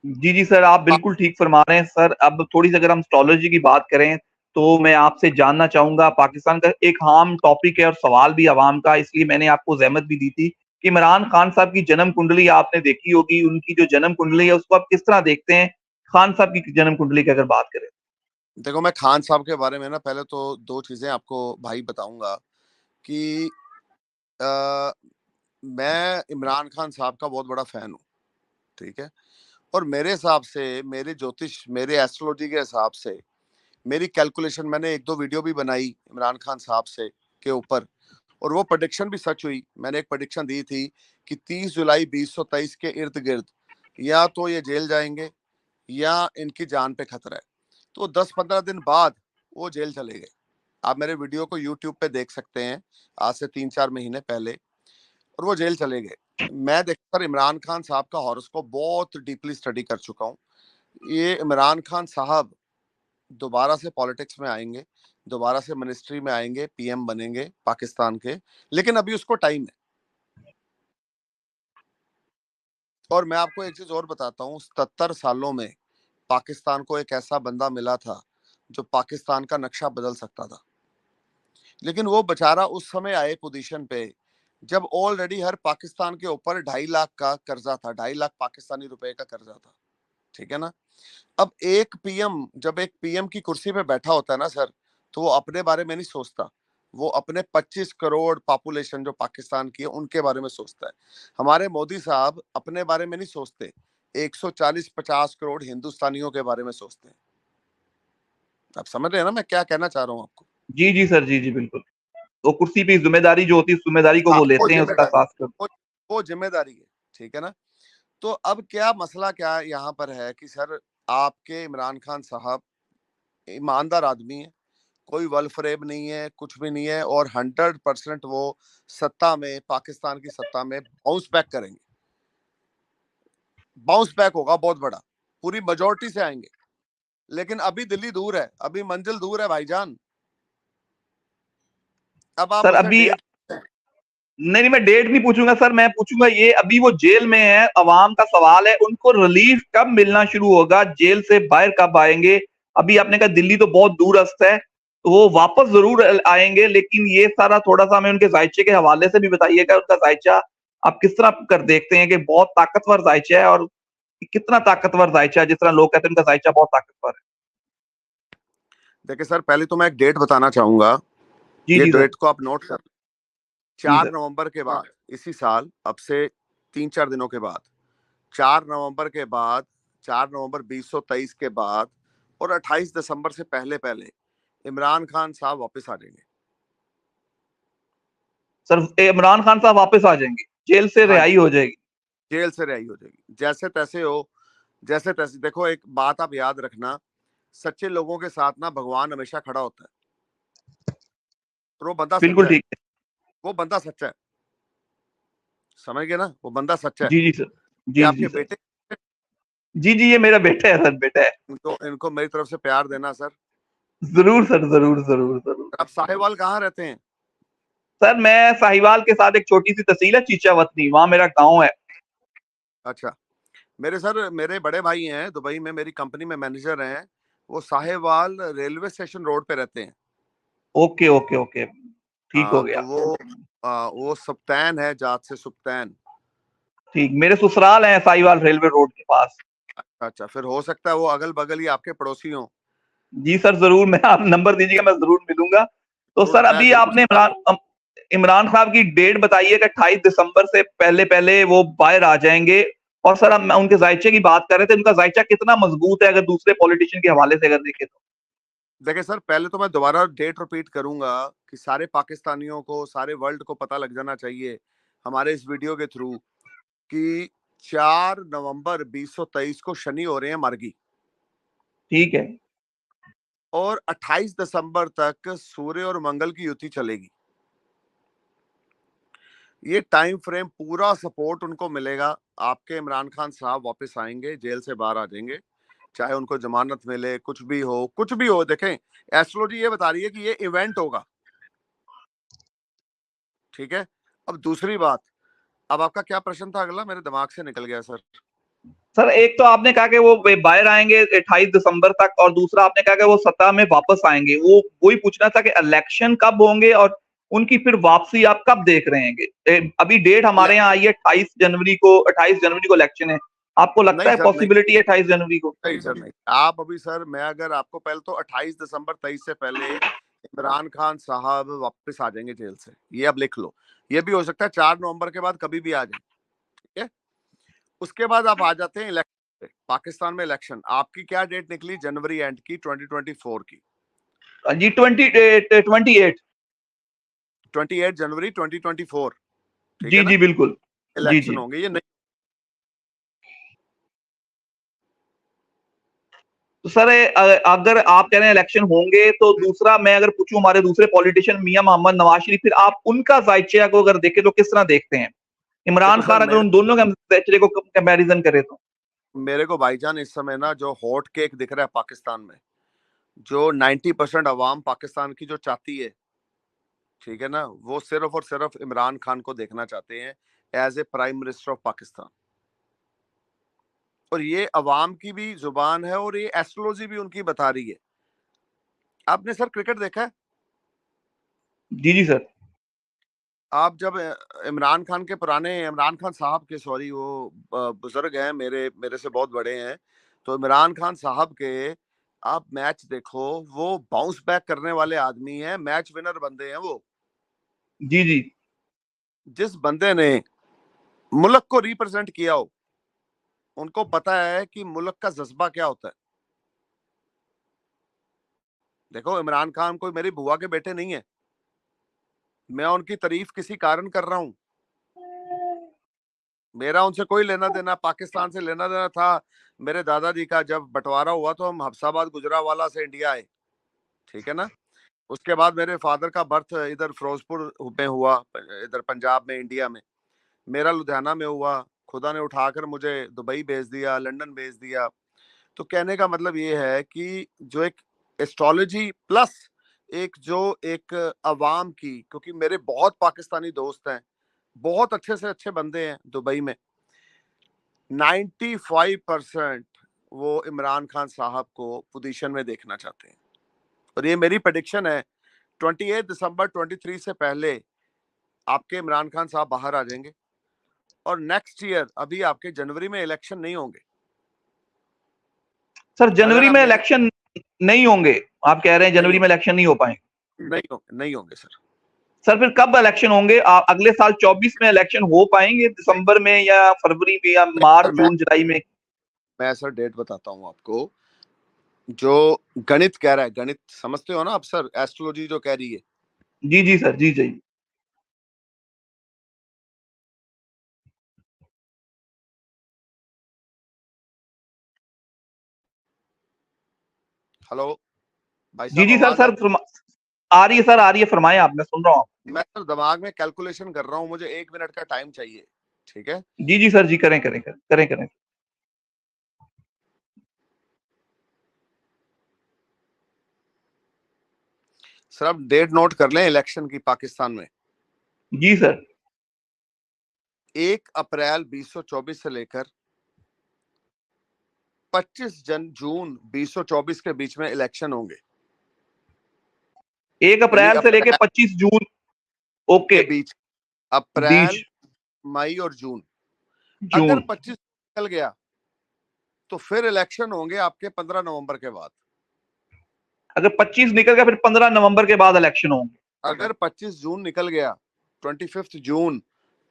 [SPEAKER 1] जी, जी सर, आप बिल्कुल ठीक फरमा रहे हैं सर। अब थोड़ी-सी अगर हम एस्ट्रोलॉजी की बात करें, तो मैं आपसे जानना चाहूँगा, पाकिस्तान का एक आम टॉपिक है और सवाल भी अवाम का, इसलिए मैंने आपको ज़हमत भी दी थी कि इमरान खान साहब की जन्म कुंडली आपने देखी होगी, उनकी जो जन्म कुंडली है, उसको आप किस तरह देखते हैं? खान साहब की जन्म कुंडली की अगर बात करें।
[SPEAKER 2] देखो, मैं खान साहब के बारे में ना पहले तो दो चीजें आपको भाई बताऊंगा कि आ, मैं इमरान खान साहब का बहुत बड़ा फैन हूँ, ठीक है। और मेरे हिसाब से, मेरे ज्योतिष, मेरे एस्ट्रोलॉजी के हिसाब से, मेरी कैलकुलेशन, मैंने एक दो वीडियो भी बनाई इमरान खान साहब से के ऊपर, और वो प्रेडिक्शन भी सच हुई। मैंने एक प्रेडिक्शन दी थी कि 30 जुलाई 2023 के इर्द गिर्द या तो ये जेल जाएंगे या इनकी जान पे खतरा है। तो 10-15 दिन बाद वो जेल चले गए। आप मेरे वीडियो को यूट्यूब पे देख सकते हैं, आज से 3-4 महीने पहले, और वो जेल चले गए। मैं देखकर इमरान खान साहब का हॉरोस्कोप बहुत डीपली स्टडी कर चुका हूँ। ये इमरान खान साहब दोबारा से पॉलिटिक्स में आएंगे, दोबारा से मिनिस्ट्री में आएंगे, पीएम बनेंगे पाकिस्तान के, लेकिन अभी उसको टाइम है। और मैं आपको एक चीज और बताता हूँ, 77 सालों में पाकिस्तान को एक ऐसा बंदा मिला था जो पाकिस्तान का नक्शा बदल सकता था, लेकिन वो बेचारा उस समय आए पोजीशन पे जब ऑलरेडी हर पाकिस्तान के ऊपर 2.5 लाख का कर्जा था, 2.5 लाख पाकिस्तानी रुपए का कर्जा था, ठीक है ना। अब एक पीएम, जब एक पीएम की कुर्सी पे बैठा होता है ना सर, तो वो अपने बारे में नहीं सोचता, वो अपने 25 करोड़ पॉपुलेशन जो पाकिस्तान की है उनके बारे में सोचता है। हमारे मोदी साहब अपने बारे में नहीं सोचते, 140-50 करोड़ हिंदुस्तानियों के बारे में सोचते हैं। आप समझ रहे हैं ना मैं क्या कहना चाह रहा हूँ आपको?
[SPEAKER 1] जी, जी सर, जी, जी, बिल्कुल। वो कुर्सी पे ज़िम्मेदारी जो होती है, उस ज़िम्मेदारी को
[SPEAKER 2] हाँ,
[SPEAKER 1] वो
[SPEAKER 2] वो
[SPEAKER 1] लेते हैं, उसका
[SPEAKER 2] जिम्मेदारी,
[SPEAKER 1] साथ कर।
[SPEAKER 2] वो वो जिम्मेदारी है, ठीक है ना। तो अब क्या मसला क्या यहाँ पर है कि सर, आपके इमरान खान साहब ईमानदार आदमी है, कोई वल्फरेब नहीं है, कुछ भी नहीं है, और 100% वो सत्ता में, पाकिस्तान की सत्ता में बाउंस बैक करेंगे। बाउंस बैक होगा बहुत बड़ा, पूरी मेजोरिटी से आएंगे। लेकिन अभी दिल्ली दूर है, अभी मंजिल दूर है भाईजान। अब आप
[SPEAKER 1] सर
[SPEAKER 2] मुझसे
[SPEAKER 1] अभी
[SPEAKER 2] डेट,
[SPEAKER 1] नहीं, मैं डेट नहीं पूछूंगा सर, मैं पूछूंगा ये, अभी वो जेल में है, अवाम का सवाल है उनको रिलीफ कब मिलना शुरू होगा, जेल से बाहर कब आएंगे। अभी आपने कहा दिल्ली तो बहुत दूरस्थ है, तो वो वापस जरूर आएंगे, लेकिन ये सारा थोड़ा सा हमें उनके जायचे के हवाले से भी बताइएगा, उनका जायचा आप किस तरह कर देखते हैं कि बहुत ताकतवर जायचा है, और कितना ताकतवर जायचा है, जिस तरह लोग कहते हैं उनका जायचा बहुत ताकतवर है।
[SPEAKER 2] देखिए सर, पहले तो मैं एक डेट बताना चाहूंगा,
[SPEAKER 1] जी
[SPEAKER 2] ये
[SPEAKER 1] जी सर।
[SPEAKER 2] डेट को आप नोट कर।
[SPEAKER 1] जी
[SPEAKER 2] 4
[SPEAKER 1] सर।
[SPEAKER 2] नवंबर के बाद, इसी साल, अब से 3-4 दिनों के बाद, 4 नवंबर के बाद, 4 नवंबर 2023 के बाद और 28 दिसंबर से पहले पहले इमरान खान साहब वापस आ जाएंगे।
[SPEAKER 1] सर इमरान खान साहब वापस आ जाएंगे, जेल से
[SPEAKER 2] हाँ
[SPEAKER 1] रिहाई
[SPEAKER 2] जी,
[SPEAKER 1] हो जाएगी।
[SPEAKER 2] जेल से रिहाई हो जाएगी, जैसे तैसे हो, जैसे तैसे। देखो एक बात आप याद रखना, सच्चे लोगों के साथ ना भगवान हमेशा खड़ा होता है, और वो बंदा
[SPEAKER 1] बिल्कुल
[SPEAKER 2] सच्चा है,
[SPEAKER 1] ठीक है।
[SPEAKER 2] वो बंदा सच्चा है, समझ गए ना, वो बंदा सच्चा है।
[SPEAKER 1] जी जी सर।
[SPEAKER 2] ये
[SPEAKER 1] जी जी
[SPEAKER 2] आपके
[SPEAKER 1] सर।
[SPEAKER 2] बेटे,
[SPEAKER 1] जी जी, ये मेरा बेटा है सर, बेटा है।
[SPEAKER 2] इनको इनको मेरी तरफ से प्यार देना सर।
[SPEAKER 1] जरूर सर, जरूर जरूर जरूर।
[SPEAKER 2] आप साहेवाल कहाँ रहते हैं?
[SPEAKER 1] सर मैं साहिवाल के साथ एक छोटी सी तहसील है चीचावतनी, वहां मेरा गांव है।
[SPEAKER 2] अच्छा, मेरे सर, मेरे बड़े भाई हैं दुबई में, मेरी कंपनी में मैनेजर हैं, वो साहेवाल रेलवे स्टेशन रोड पे रहते हैं।
[SPEAKER 1] ओके ओके ओके, ठीक हो
[SPEAKER 2] हाँ,
[SPEAKER 1] गया।
[SPEAKER 2] तो वो सुप्तैन है, जात से सुप्तैन।
[SPEAKER 1] ठीक, मेरे ससुराल है साहिवाल रेलवे रोड के पास।
[SPEAKER 2] अच्छा, फिर हो सकता है वो अगल बगल ही आपके पड़ोसी हों।
[SPEAKER 1] जी सर जरूर, मैं आप नंबर दीजिएगा, मैं जरूर मिलूंगा। तो
[SPEAKER 2] जरूर,
[SPEAKER 1] सर
[SPEAKER 2] मैं
[SPEAKER 1] अभी
[SPEAKER 2] जरूर
[SPEAKER 1] आपने इमरान खान की डेट बताई है कि 28 दिसंबर से पहले पहले वो बाहर आ जाएंगे। और सर हम उनके जायचे की बात कर रहे थे, उनका जायचा कितना मजबूत है अगर दूसरे पॉलिटिशियन के हवाले से अगर देखें तो।
[SPEAKER 2] देखिए सर, पहले तो मैं दोबारा डेट रिपीट करूंगा कि सारे पाकिस्तानियों को, सारे वर्ल्ड को पता लग जाना चाहिए हमारे इस वीडियो के थ्रू कि 4 नवंबर 2023 को शनि हो रहे हैं मार्गी,
[SPEAKER 1] ठीक है।
[SPEAKER 2] और 28 दिसंबर तक सूर्य और मंगल की युति चलेगी। ये टाइम फ्रेम पूरा सपोर्ट उनको मिलेगा। आपके इमरान खान साहब वापस आएंगे, जेल से बाहर आ जाएंगे, चाहे उनको जमानत मिले, कुछ भी हो, कुछ भी हो। देखें, एस्ट्रोलॉजी ये बता रही है कि ये इवेंट होगा, ठीक है। अब दूसरी बात, अब आपका क्या प्रश्न था अगला, मेरे दिमाग से निकल गया सर।
[SPEAKER 1] सर एक तो आपने कहा कि वो बाहर आएंगे 28 दिसंबर तक, और दूसरा आपने कहा कि वो सत्ता में वापस आएंगे, वो वही पूछना था कि इलेक्शन कब होंगे और उनकी फिर वापसी आप कब देख रहे हैं। अभी डेट हमारे यहाँ आई है 28 जनवरी को, 28 जनवरी को इलेक्शन है। आपको लगता
[SPEAKER 2] नहीं
[SPEAKER 1] है
[SPEAKER 2] सर, नहीं,
[SPEAKER 1] पॉसिबिलिटी है 28 जनवरी को?
[SPEAKER 2] नहीं सर, नहीं। आप अभी सर, मैं अगर आपको, पहले तो 28 दिसंबर 23 से पहले इमरान खान साहब वापस आ जाएंगे जेल से, ये अब लिख लो। ये भी हो सकता है 4 नवंबर के बाद कभी भी आ जाए, ठीक है। उसके बाद आप आ जाते हैं इलेक्शन पे। पाकिस्तान में इलेक्शन, आपकी क्या डेट निकली जनवरी एंड की, 2024 की?
[SPEAKER 1] जी 28।
[SPEAKER 2] 28 जनवरी 2024, ठीक
[SPEAKER 1] जी
[SPEAKER 2] है ना।
[SPEAKER 1] जी बिल्कुल। जी
[SPEAKER 2] इलेक्शन
[SPEAKER 1] जी।
[SPEAKER 2] होंगे, ये नहीं।
[SPEAKER 1] तो सर अगर आप कह रहे हैं इलेक्शन होंगे, तो दूसरा मैं अगर पूछूं हमारे दूसरे पॉलिटिशियन मियां मोहम्मद नवाज शरीफ, फिर आप उनका जायचा को अगर देखें तो किस तरह देखते हैं? इमरान
[SPEAKER 2] देखो सर,
[SPEAKER 1] खान, अगर उन दोनों के हम जायचे को कंपैरिजन करें तो।
[SPEAKER 2] मेरे को भाईजान इस समय ना जो हॉट केक दिख रहा है पाकिस्तान में, जो 90% अवाम पाकिस्तान की जो चाहती है, ठीक है ना, वो सिर्फ और सिर्फ इमरान खान को देखना चाहते हैं as a prime minister of Pakistan. और ये अवाम की भी जुबान है, और ये एस्ट्रोलॉजी भी उनकी बता रही है। आपने सर क्रिकेट देखा है?
[SPEAKER 1] जी जी सर।
[SPEAKER 2] आप जब इमरान खान के पुराने, इमरान खान साहब के, सॉरी, वो बुजुर्ग हैं, मेरे मेरे से बहुत बड़े हैं, तो इमरान खान साहब के आप मैच देखो, वो बाउंस बैक करने वाले आदमी हैं, मैच विनर बंदे हैं वो।
[SPEAKER 1] जी जी।
[SPEAKER 2] जिस बंदे ने मुल्क को रिप्रेजेंट किया हो, उनको पता है कि मुल्क का जज्बा क्या होता है। देखो, इमरान खान कोई मेरी बुआ के बेटे नहीं है, मैं उनकी तारीफ किसी कारण कर रहा हूं। मेरा उनसे कोई लेना देना, पाकिस्तान से लेना देना था मेरे दादाजी का। जब बंटवारा हुआ तो हम हफ्साबाद गुजरावाला से इंडिया आए, ठीक है ना। उसके बाद मेरे फादर का बर्थ इधर फिरोजपुर में हुआ, इधर पंजाब में, इंडिया में। मेरा लुधियाना में हुआ। खुदा ने उठाकर मुझे दुबई भेज दिया, लंदन भेज दिया। तो कहने का मतलब ये है कि जो एक एस्ट्रोलॉजी प्लस एक अवाम की, क्योंकि मेरे बहुत पाकिस्तानी दोस्त हैं, बहुत अच्छे से अच्छे बंदे हैं दुबई में, 95% वो इमरान खान साहब को पोजीशन में देखना चाहते हैं। और ये मेरी प्रेडिक्शन है, 28 दिसंबर 23 से पहले आपके इमरान खान साहब बाहर आ जाएंगे, और नेक्स्ट ईयर अभी आपके जनवरी में इलेक्शन नहीं होंगे।
[SPEAKER 1] सर
[SPEAKER 2] अगर
[SPEAKER 1] जनवरी
[SPEAKER 2] आप
[SPEAKER 1] में
[SPEAKER 2] मेरी
[SPEAKER 1] इलेक्शन नहीं होंगे, आप कह रहे हैं
[SPEAKER 2] नहीं
[SPEAKER 1] जनवरी में इलेक्शन नहीं हो पाएंगे?
[SPEAKER 2] नहीं होंगे सर।
[SPEAKER 1] सर फिर कब इलेक्शन होंगे? अगले साल 24 में इलेक्शन हो पाएंगे, दिसंबर में या फरवरी में या
[SPEAKER 2] नहीं सर,
[SPEAKER 1] मार्च जून जुलाई में?
[SPEAKER 2] मैं सर डेट बताता हूँ आपको। जो गणित कह रहा है, गणित समझते हो ना आप सर, एस्ट्रोलॉजी जो कह रही है,
[SPEAKER 1] जी जी सर, जी जी।
[SPEAKER 2] हेलो भाई
[SPEAKER 1] जी
[SPEAKER 2] साहब,
[SPEAKER 1] जी सर,
[SPEAKER 2] आवाज आ रही
[SPEAKER 1] आ रही है सर, आ रही है, फरमाएं आप, मैं सुन रहा हूँ।
[SPEAKER 2] है? मैं सर दिमाग में कैलकुलेशन कर रहा हूँ, मुझे 1 मिनट का टाइम चाहिए, ठीक है?
[SPEAKER 1] जी जी सर, जी करें करें करें करें करें।
[SPEAKER 2] सर आप डेट नोट कर लें इलेक्शन की पाकिस्तान में।
[SPEAKER 1] जी सर।
[SPEAKER 2] 1 अप्रैल 2024 से लेकर 25 जून 2024 के बीच में इलेक्शन होंगे।
[SPEAKER 1] 1
[SPEAKER 2] यानी
[SPEAKER 1] अप्रैल से लेके
[SPEAKER 2] अप्रैल
[SPEAKER 1] 25 जून। ओके।
[SPEAKER 2] के बीच,
[SPEAKER 1] बीच।
[SPEAKER 2] अप्रैल, मई और जून। अगर
[SPEAKER 1] जून।
[SPEAKER 2] 25 निकल गया तो फिर इलेक्शन होंगे आपके 15 नवंबर के बाद।
[SPEAKER 1] अगर 25 निकल गया फिर 15 नवंबर के बाद इलेक्शन होंगे।
[SPEAKER 2] अगर 25 जून निकल गया, 25 जून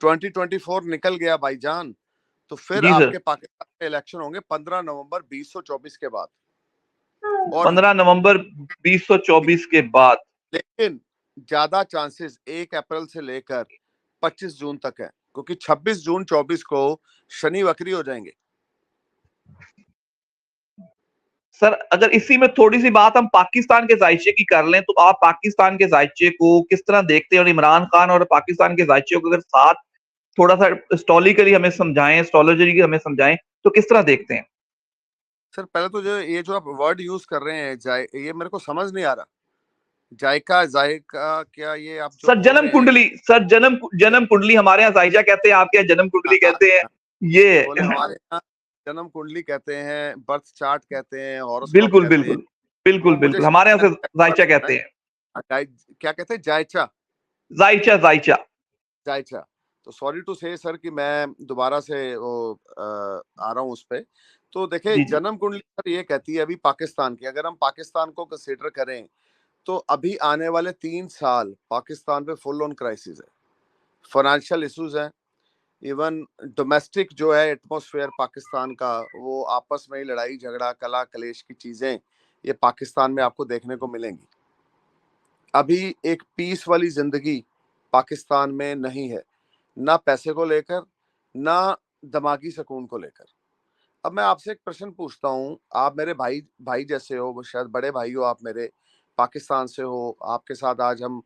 [SPEAKER 2] 2024 निकल गया भाईजान, तो फिर
[SPEAKER 1] जी सर।
[SPEAKER 2] आपके पाकिस्तान में इलेक्शन होंगे 15 नवंबर 2024 के बाद। और
[SPEAKER 1] 15 नवंबर 2024 के बाद।
[SPEAKER 2] लेकिन ज्यादा चांसेस 1 अप्रैल से लेकर 25 जून तक है, क्योंकि 26 जून 24 को शनि वक्री हो जाएंगे।
[SPEAKER 1] सर अगर इसी में थोड़ी सी बात हम पाकिस्तान के जायचे की कर लें, तो आप पाकिस्तान के जायचे को किस तरह देखते हैं? और इमरान खान और पाकिस्तान के जायचे को अगर साथ थोड़ा सा एस्ट्रोलॉजिकली हमें समझाएं, एस्ट्रोलॉजी हमें समझाएं, तो किस तरह देखते हैं?
[SPEAKER 2] सर पहले तो जो ये जो आप वर्ड यूज कर रहे हैं जाय, ये मेरे को समझ नहीं आ रहा। जायका जायका क्या ये आप जो
[SPEAKER 1] सर
[SPEAKER 2] बोल
[SPEAKER 1] जन्म
[SPEAKER 2] रहे हैं?
[SPEAKER 1] कुंडली, सर जन्म जन्म कुंडली, हमारे यहाँ जायजा कहते हैं, आपके यहाँ जन्म कुंडली कहते हैं। ये
[SPEAKER 2] बोले हमारे यहाँ जन्म कुंडली कहते हैं, बर्थ चार्ट कहते हैं, हॉरोस्कोप
[SPEAKER 1] बिल्कुल
[SPEAKER 2] कहते हैं।
[SPEAKER 1] बिल्कुल बिल्कुल
[SPEAKER 2] वो मुझे
[SPEAKER 1] बिल्कुल, हमारे यहाँ से जायचा
[SPEAKER 2] क्या
[SPEAKER 1] कहते हैं।
[SPEAKER 2] कहते हैं, जायचा,
[SPEAKER 1] जायचा जायचा।
[SPEAKER 2] जायचा। तो सॉरी टू से सर कि मैं दोबारा से वो आ रहा हूँ उस पे। तो देखिए,
[SPEAKER 1] जी जी।
[SPEAKER 2] जन्म कुंडली सर ये कहती है अभी पाकिस्तान की, अगर हम पाकिस्तान को कंसीडर करें, तो अभी आने वाले 3 साल पाकिस्तान पे फुल ऑन क्राइसिस है। फाइनेंशियल इश्यूज हैं, इवन डोमेस्टिक जो है एटमॉस्फेयर पाकिस्तान का, वो आपस में ही लड़ाई झगड़ा कला कलेश की चीजें ये पाकिस्तान में आपको देखने को मिलेंगी। अभी एक पीस वाली जिंदगी पाकिस्तान में नहीं है, ना पैसे को लेकर, ना दिमागी सुकून को लेकर। अब मैं आपसे एक प्रश्न पूछता हूँ, आप मेरे भाई भाई जैसे हो, वो शायद बड़े भाई हो आप मेरे, पाकिस्तान से हो, आपके साथ आज हम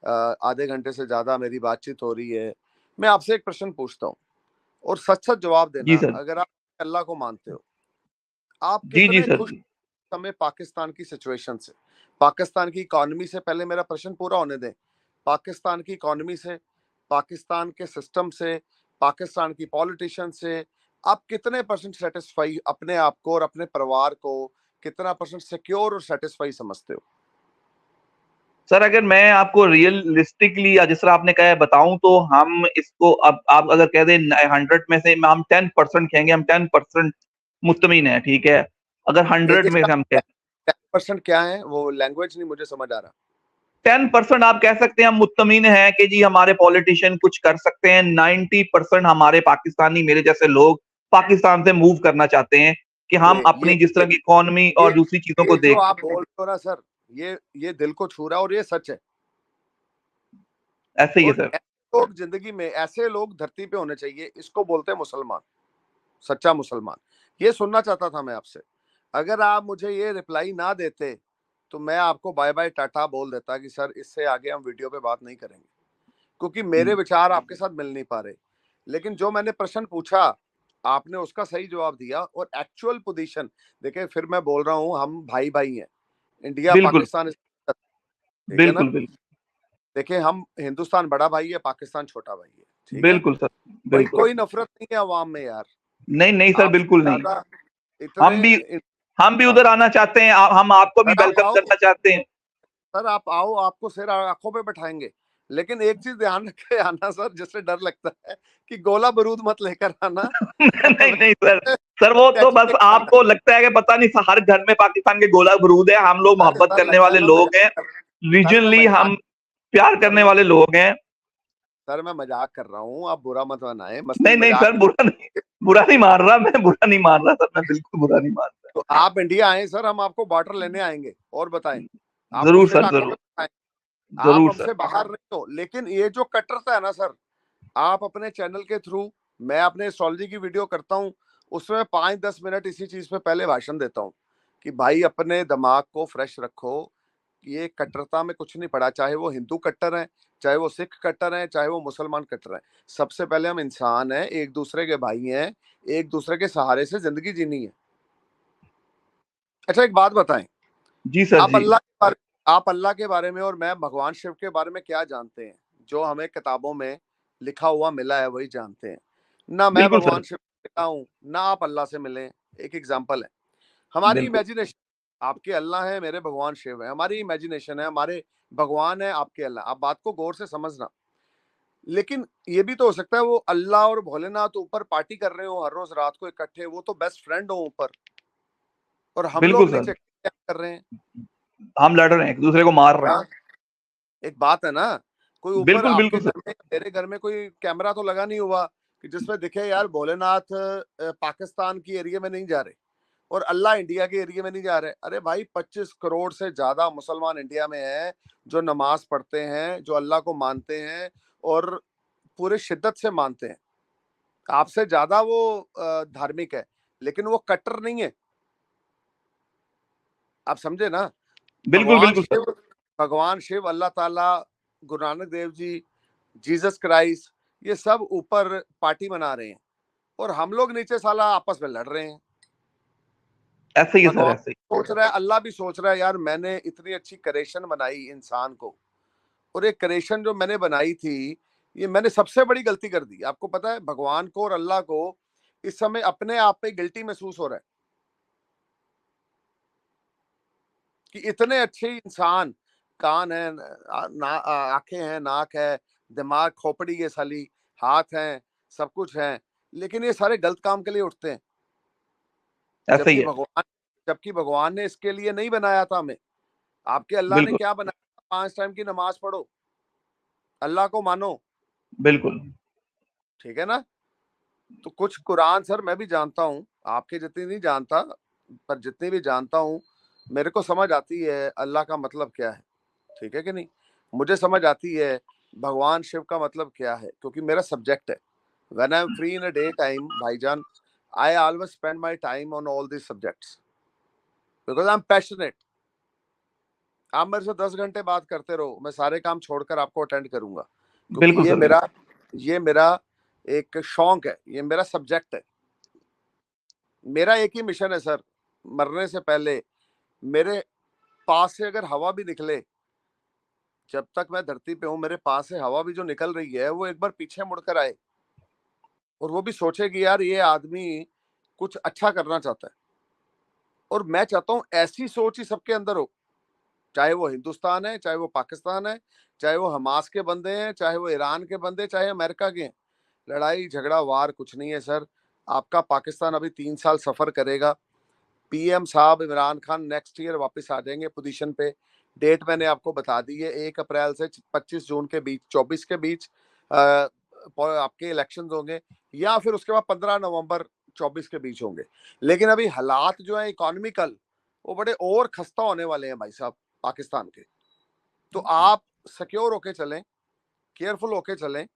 [SPEAKER 2] आधे घंटे से ज्यादा मेरी बातचीत हो रही है। मैं आपसे एक प्रश्न पूछता हूँ और सच सच जवाब
[SPEAKER 1] जी
[SPEAKER 2] देना,
[SPEAKER 1] सर।
[SPEAKER 2] अगर आप अल्लाह को मानते हो, आप
[SPEAKER 1] जी जी
[SPEAKER 2] कितने
[SPEAKER 1] सर।
[SPEAKER 2] खुश समय पाकिस्तान की सिचुएशन से, पाकिस्तान की इकोनॉमी से? पहले मेरा प्रश्न पूरा होने दें। पाकिस्तान की इकोनॉमी से, पाकिस्तान के सिस्टम से, पाकिस्तान की पॉलिटिशियन से आप कितने परसेंट सेटिस्फाई अपने आप को और अपने परिवार को, कितना परसेंट सिक्योर और सेटिस्फाई समझते हो?
[SPEAKER 1] सर अगर मैं आपको रियलिस्टिकली या जिस तरह आपने कहा है बताऊं, तो हम इसको, अब आप अगर कह दें 100 में से हम 10% कहेंगे, हम 10% मुतमिन है, ठीक है? अगर 100 में
[SPEAKER 2] इसका
[SPEAKER 1] से हम कहें
[SPEAKER 2] 10% क्या है, वो लैंग्वेज नहीं मुझे समझ आ रहा।
[SPEAKER 1] 10% आप कह सकते हैं हम मुत्तमीन हैं कि जी हमारे पॉलिटिशियन कुछ कर सकते हैं। 90% हमारे पाकिस्तानी, मेरे जैसे लोग पाकिस्तान से मूव करना चाहते हैं कि हम
[SPEAKER 2] ये ये
[SPEAKER 1] अपनी जिस तरह की इकोनॉमी
[SPEAKER 2] ये
[SPEAKER 1] और दूसरी चीजों को
[SPEAKER 2] ये जो
[SPEAKER 1] देख।
[SPEAKER 2] आप बोल रहे हो ना सर, ये दिल को छू रहा है और ये सच है।
[SPEAKER 1] ऐसे ही है
[SPEAKER 2] और
[SPEAKER 1] सर।
[SPEAKER 2] ऐसे लोग जिंदगी में, ऐसे लोग धरती पे होने चाहिए, इसको बोलते हैं मुसलमान, सच्चा मुसलमान। ये सुनना चाहता था मैं आपसे। अगर आप मुझे ये रिप्लाई ना देते तो मैं आपको बाय बाय टाटा बोल देता कि सर इससे आगे हम वीडियो पे बात नहीं करेंगे, क्योंकि मेरे विचार आपके साथ मिल नहीं पा रहे। लेकिन जो मैंने प्रश्न पूछा, आपने उसका सही जवाब दिया। और एक्चुअल पोजीशन देखिए, फिर मैं बोल रहा हूँ, हम भाई भाई हैं, इंडिया
[SPEAKER 1] बिल्कुल,
[SPEAKER 2] पाकिस्तान, ठीक है ना।
[SPEAKER 1] बिल्कुल, बिल्कुल,
[SPEAKER 2] देखिए, हम हिंदुस्तान बड़ा भाई है, पाकिस्तान छोटा भाई है, ठीक है।
[SPEAKER 1] बिल्कुल सर,
[SPEAKER 2] भाई
[SPEAKER 1] बिल्कुल।
[SPEAKER 2] कोई नफरत नहीं है अवाम में यार,
[SPEAKER 1] नहीं, नहीं सर,
[SPEAKER 2] आपसे
[SPEAKER 1] बिल्कुल नहीं।
[SPEAKER 2] ज्यादा
[SPEAKER 1] हम
[SPEAKER 2] इतने
[SPEAKER 1] भी हम भी
[SPEAKER 2] हाँ,
[SPEAKER 1] उधर आना चाहते हैं, हम आपको भी
[SPEAKER 2] सर आप
[SPEAKER 1] वेलकम
[SPEAKER 2] आओ,
[SPEAKER 1] करना चाहते हैं।
[SPEAKER 2] सर आप आओ, आपको सिर आंखों पे बैठाएंगे। लेकिन एक चीज ध्यान रखे आना सर, जिससे डर लगता है कि गोला बारूद मत लेकर आना।
[SPEAKER 1] नहीं, नहीं सर, सर वो तो
[SPEAKER 2] टैक्सी
[SPEAKER 1] बस
[SPEAKER 2] लेकर आना।
[SPEAKER 1] आपको लगता है कि पता नहीं हर घर में पाकिस्तान के गोला बारूद है। हम लोग
[SPEAKER 2] अरे
[SPEAKER 1] मोहब्बत
[SPEAKER 2] सर
[SPEAKER 1] करने
[SPEAKER 2] लगता है
[SPEAKER 1] वाले
[SPEAKER 2] मैं
[SPEAKER 1] लोग हैं,
[SPEAKER 2] मजाक कर सर मैं
[SPEAKER 1] रीजनली
[SPEAKER 2] मजाक
[SPEAKER 1] हम प्यार
[SPEAKER 2] सर
[SPEAKER 1] करने
[SPEAKER 2] मैं
[SPEAKER 1] वाले लोग हैं।
[SPEAKER 2] सर मैं मजाक कर रहा हूँ, आप बुरा मत बनाए,
[SPEAKER 1] नहीं,
[SPEAKER 2] मस्ती
[SPEAKER 1] नहीं
[SPEAKER 2] मजाक
[SPEAKER 1] सर,
[SPEAKER 2] में।
[SPEAKER 1] बुरा नहीं मान रहा, मैं बुरा नहीं मान रहा सर, मैं बिल्कुल बुरा नहीं मान रहा।
[SPEAKER 2] तो आप इंडिया आए सर, हम आपको वाटर लेने आएंगे, और बताएं, आपको
[SPEAKER 1] जरूर
[SPEAKER 2] सिर
[SPEAKER 1] सर,
[SPEAKER 2] आंखों पे
[SPEAKER 1] जरूर,
[SPEAKER 2] बैठाएं। आप
[SPEAKER 1] जरूर सर।
[SPEAKER 2] हमसे बाहर नहीं हो, लेकिन ये जो कट्टरता है ना सर, आप अपने चैनल के थ्रू, मैं अपने एस्ट्रोलॉजी की वीडियो करता हूँ, उसमें 5-10 मिनट इसी चीज पे पहले भाषण देता हूँ कि भाई अपने दिमाग को फ्रेश रखो, ये कट्टरता में कुछ नहीं पड़ा, चाहे वो हिंदू कट्टर है, चाहे वो सिख कट्टर है, चाहे वो मुसलमान कट्टर है। सबसे पहले हम इंसान हैं, एक दूसरे के भाई हैं, एक दूसरे के सहारे से जिंदगी जीनी है। अच्छा एक बात बताएं,
[SPEAKER 1] जी सर,
[SPEAKER 2] आप
[SPEAKER 1] जी।
[SPEAKER 2] अल्लाह के बारे आप अल्लाह के बारे में और मैं भगवान शिव के बारे में क्या जानते हैं? जो हमें किताबों में लिखा हुआ मिला है वही जानते हैं। ना मैं
[SPEAKER 1] बिल्कुल सर,
[SPEAKER 2] भगवान शिव से मिला हूँ, ना आप अल्लाह से मिले। एक एग्जांपल है, हमारी
[SPEAKER 1] बिल्कुल,
[SPEAKER 2] इमेजिनेशन, आपके अल्लाह है, मेरे भगवान शिव है, हमारी इमेजिनेशन है, हमारे भगवान है, आपके अल्लाह। आप बात को गौर से समझना। लेकिन ये भी तो हो सकता है वो अल्लाह और भोलेनाथ ऊपर पार्टी कर रहे हो हर रोज रात को इकट्ठे, वो तो बेस्ट फ्रेंड हो ऊपर, और हम
[SPEAKER 1] बिल्कुल
[SPEAKER 2] लोग
[SPEAKER 1] सर।
[SPEAKER 2] नीचे क्या कर रहे हैं।
[SPEAKER 1] हम लड़ रहे हैं, एक दूसरे को मार रहे हैं।
[SPEAKER 2] हाँ, एक बात है ना, कोई ऊपर
[SPEAKER 1] बिल्कुल,
[SPEAKER 2] आपके
[SPEAKER 1] बिल्कुल
[SPEAKER 2] घर
[SPEAKER 1] सर।
[SPEAKER 2] में, मेरे घर में कोई कैमरा तो लगा नहीं हुआ कि जिसमें दिखे यार भोलेनाथ पाकिस्तान की एरिया में नहीं जा रहे और अल्लाह इंडिया के एरिया में नहीं जा रहे। अरे भाई 25 करोड़ से ज्यादा मुसलमान इंडिया में हैं, जो नमाज पढ़ते हैं, जो अल्लाह को मानते हैं और पूरे शिद्दत से मानते हैं। आपसे ज्यादा वो धार्मिक है, लेकिन वो कट्टर नहीं है। आप समझे ना।
[SPEAKER 1] बिल्कुल,
[SPEAKER 2] भगवान
[SPEAKER 1] बिल्कुल सर।
[SPEAKER 2] शिव भगवान शिव, अल्लाह ताला, गुरु नानक देव जी, जीसस क्राइस्ट, ये सब ऊपर पार्टी मना रहे हैं और हम लोग नीचे साला आपस में लड़ रहे हैं।
[SPEAKER 1] ऐसे ही है सर,
[SPEAKER 2] भगवान
[SPEAKER 1] ऐसे ही।
[SPEAKER 2] सोच रहा है, अल्लाह भी सोच रहा है, यार मैंने इतनी अच्छी क्रिएशन बनाई इंसान को, और एक क्रिएशन जो मैंने बनाई थी, ये मैंने सबसे बड़ी गलती कर दी। आपको पता है भगवान को और अल्लाह को इस समय अपने आप पे गिल्टी महसूस हो रहा है कि इतने अच्छे इंसान, कान है, आंखें हैं, नाक है, दिमाग, खोपड़ी है साली, हाथ हैं, सब कुछ है, लेकिन ये सारे गलत काम के लिए उठते हैं।
[SPEAKER 1] ऐसे ही
[SPEAKER 2] जबकि
[SPEAKER 1] है।
[SPEAKER 2] भगवान जबकि भगवान ने इसके लिए नहीं बनाया था हमें। आपके अल्लाह ने
[SPEAKER 1] बिल्कुल,
[SPEAKER 2] क्या बनाया? 5 टाइम की नमाज पढ़ो, अल्लाह को मानो,
[SPEAKER 1] बिल्कुल,
[SPEAKER 2] ठीक है ना। तो कुछ कुरान सर मैं भी जानता हूँ, आपके जितनी नहीं जानता, पर जितनी भी जानता हूँ मेरे को समझ आती है अल्लाह का मतलब क्या है, ठीक है कि नहीं। मुझे समझ आती है भगवान शिव का मतलब क्या है, क्योंकि मेरा सब्जेक्ट है। When I am free in a day time भाईजान, I always spend my time on all this subjects because I am passionate. आप मेरे से 10 घंटे बात करते रहो, मैं सारे काम छोड़कर आपको अटेंड करूंगा, क्योंकि
[SPEAKER 1] बिल्कुल
[SPEAKER 2] ये
[SPEAKER 1] सर,
[SPEAKER 2] मेरा
[SPEAKER 1] बिल्कुल।
[SPEAKER 2] ये मेरा एक शौक है, ये मेरा सब्जेक्ट है। मेरा एक ही मिशन है सर, मरने से पहले मेरे पास से अगर हवा भी निकले, जब तक मैं धरती पे हूँ, मेरे पास से हवा भी जो निकल रही है वो एक बार पीछे मुड़कर आए और वो भी सोचे कि यार ये आदमी कुछ अच्छा करना चाहता है। और मैं चाहता हूँ ऐसी सोच ही सबके अंदर हो, चाहे वो हिंदुस्तान है, चाहे वो पाकिस्तान है, चाहे वो हमास के बंदे हैं, चाहे वो ईरान के बंदे, चाहे अमेरिका के हैं। लड़ाई झगड़ा वार कुछ नहीं है सर। आपका पाकिस्तान अभी 3 साल सफर करेगा। पीएम साहब इमरान खान नेक्स्ट ईयर वापस आ जाएंगे पोजीशन पे। डेट मैंने आपको बता दी है, 1 अप्रैल से 25 जून के बीच, 24 के बीच आपके इलेक्शंस होंगे, या फिर उसके बाद 15 नवंबर 24 के बीच होंगे। लेकिन अभी हालात जो है इकोनॉमिकल, वो बड़े और खस्ता होने वाले हैं भाई साहब पाकिस्तान के। तो आप सिक्योर होके चलें, केयरफुल होके चलें।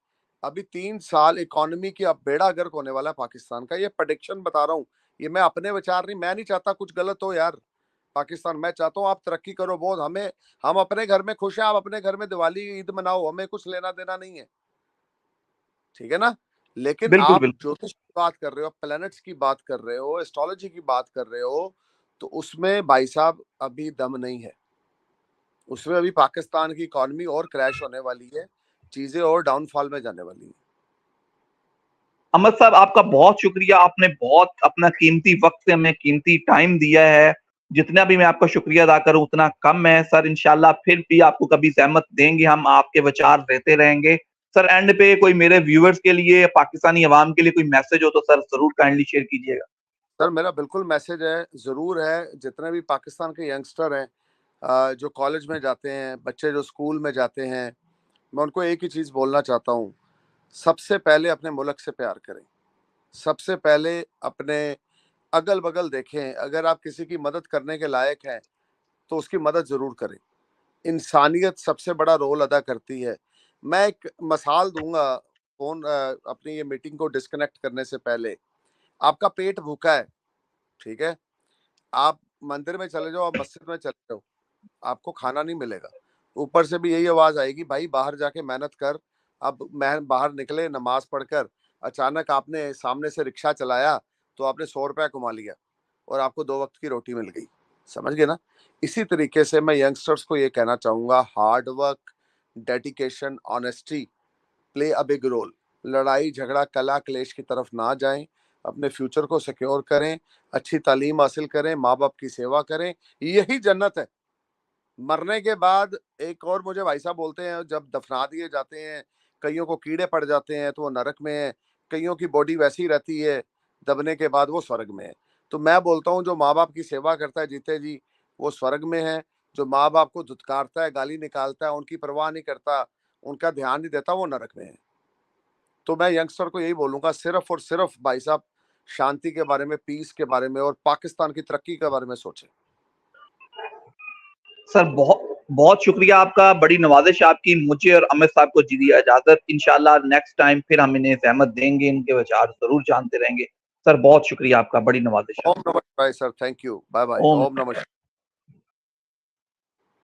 [SPEAKER 2] अभी 3 साल इकोनॉमी की अब बेड़ा गर्क होने वाला है पाकिस्तान का, ये प्रेडिक्शन बता रहा हूँ। ये मैं अपने विचार नहीं, मैं नहीं चाहता कुछ गलत हो यार पाकिस्तान। मैं चाहता हूँ आप तरक्की करो बहुत, हम अपने घर में खुश हैं, आप अपने घर में दिवाली ईद मनाओ, हमें कुछ लेना देना नहीं है, ठीक है ना। लेकिन
[SPEAKER 1] बिल्कुल,
[SPEAKER 2] आप
[SPEAKER 1] बिल्कुल।
[SPEAKER 2] ज्योतिष की बात कर रहे हो, प्लैनेट्स की बात कर रहे हो, एस्ट्रोलॉजी की बात कर रहे हो, तो उसमें भाई साहब अभी दम नहीं है। उसमें अभी पाकिस्तान की इकॉनमी और क्रैश होने वाली है, चीजें और डाउनफॉल में जाने वाली है।
[SPEAKER 1] अहमद साहब, आपका बहुत शुक्रिया। आपने बहुत अपना कीमती वक्त से हमें कीमती टाइम दिया है। जितना भी मैं आपका शुक्रिया अदा करूं उतना कम है सर। इंशाल्लाह फिर भी आपको कभी ज़हमत देंगे हम, आपके विचार देते रहेंगे। सर एंड पे कोई मेरे व्यूअर्स के लिए, पाकिस्तानी अवाम के लिए कोई मैसेज हो तो सर ज़रूर काइंडली शेयर कीजिएगा।
[SPEAKER 2] सर मेरा बिल्कुल मैसेज है, ज़रूर है, जितने भी पाकिस्तान के यंगस्टर हैं जो कॉलेज में जाते हैं, बच्चे जो स्कूल में जाते हैं, मैं उनको एक ही चीज़ बोलना चाहता हूँ, सबसे पहले अपने मुल्क से प्यार करें। सबसे पहले अपने अगल-बगल देखें, अगर आप किसी की मदद करने के लायक हैं, तो उसकी मदद ज़रूर करें। इंसानियत सबसे बड़ा रोल अदा करती है। मैं एक मिसाल दूँगा अपनी ये मीटिंग को डिस्कनेक्ट करने से पहले। आपका पेट भूखा है, ठीक है? आप मंदिर में चले जाओ, आप मस्जिद में चले जाओ, आपको खाना नहीं मिलेगा। ऊपर से भी यही आवाज़ आएगी, भाई बाहर जाके मेहनत कर। अब मैं बाहर निकले नमाज़ पढ़कर, अचानक आपने सामने से रिक्शा चलाया, तो आपने ₹100 कमा लिया और आपको 2 वक़्त की रोटी मिल गई। समझ गए ना? इसी तरीके से मैं यंगस्टर्स को ये कहना चाहूँगा, hard work, dedication, honesty play a big role. लड़ाई, झगड़ा, कलह, क्लेश की तरफ ना जाएँ, अपने फ्यूचर को सिक्योर करें, अच्छी तालीम हासिल करें, माँ-बाप की सेवा करें, यही जन्नत है। मरने के बाद एक और मुझे भाई साहब बोलते हैं, जब दफना दिए जाते हैं, कइयों को कीड़े पड़ जाते हैं तो वो नरक में है, कइयों की बॉडी वैसी ही रहती है, दबने के बाद वो स्वर्ग में है। तो मैं बोलता हूँ जो माँ-बाप की सेवा करता है जीते जी, वो स्वर्ग में है। जो माँ-बाप को धुतकारता है, गाली निकालता है, उनकी परवाह नहीं करता, उनका ध्यान नहीं देता, वो नरक में है। तो मैं यंगस्टर को यही बोलूँगा, सिर्फ़ और सिर्फ़ भाई साहब शांति के बारे में, पीस के बारे में और पाकिस्तान की तरक्की के बारे में सोचें।
[SPEAKER 1] सर बहुत शुक्रिया आपका। बड़ी नवाज़िश आपकी मुझे और अमित साहब को दीजिए इजाज़त। इंशाल्लाह नेक्स्ट टाइम फिर हम इन्हें ज़हमत देंगे, इनके विचार ज़रूर जानते रहेंगे। सर बहुत शुक्रिया आपका, बड़ी नवाज़िश है।
[SPEAKER 2] ओम नमः शिवाय sir, thank you. Bye-bye.
[SPEAKER 1] Om
[SPEAKER 2] Om नमः शिवाय।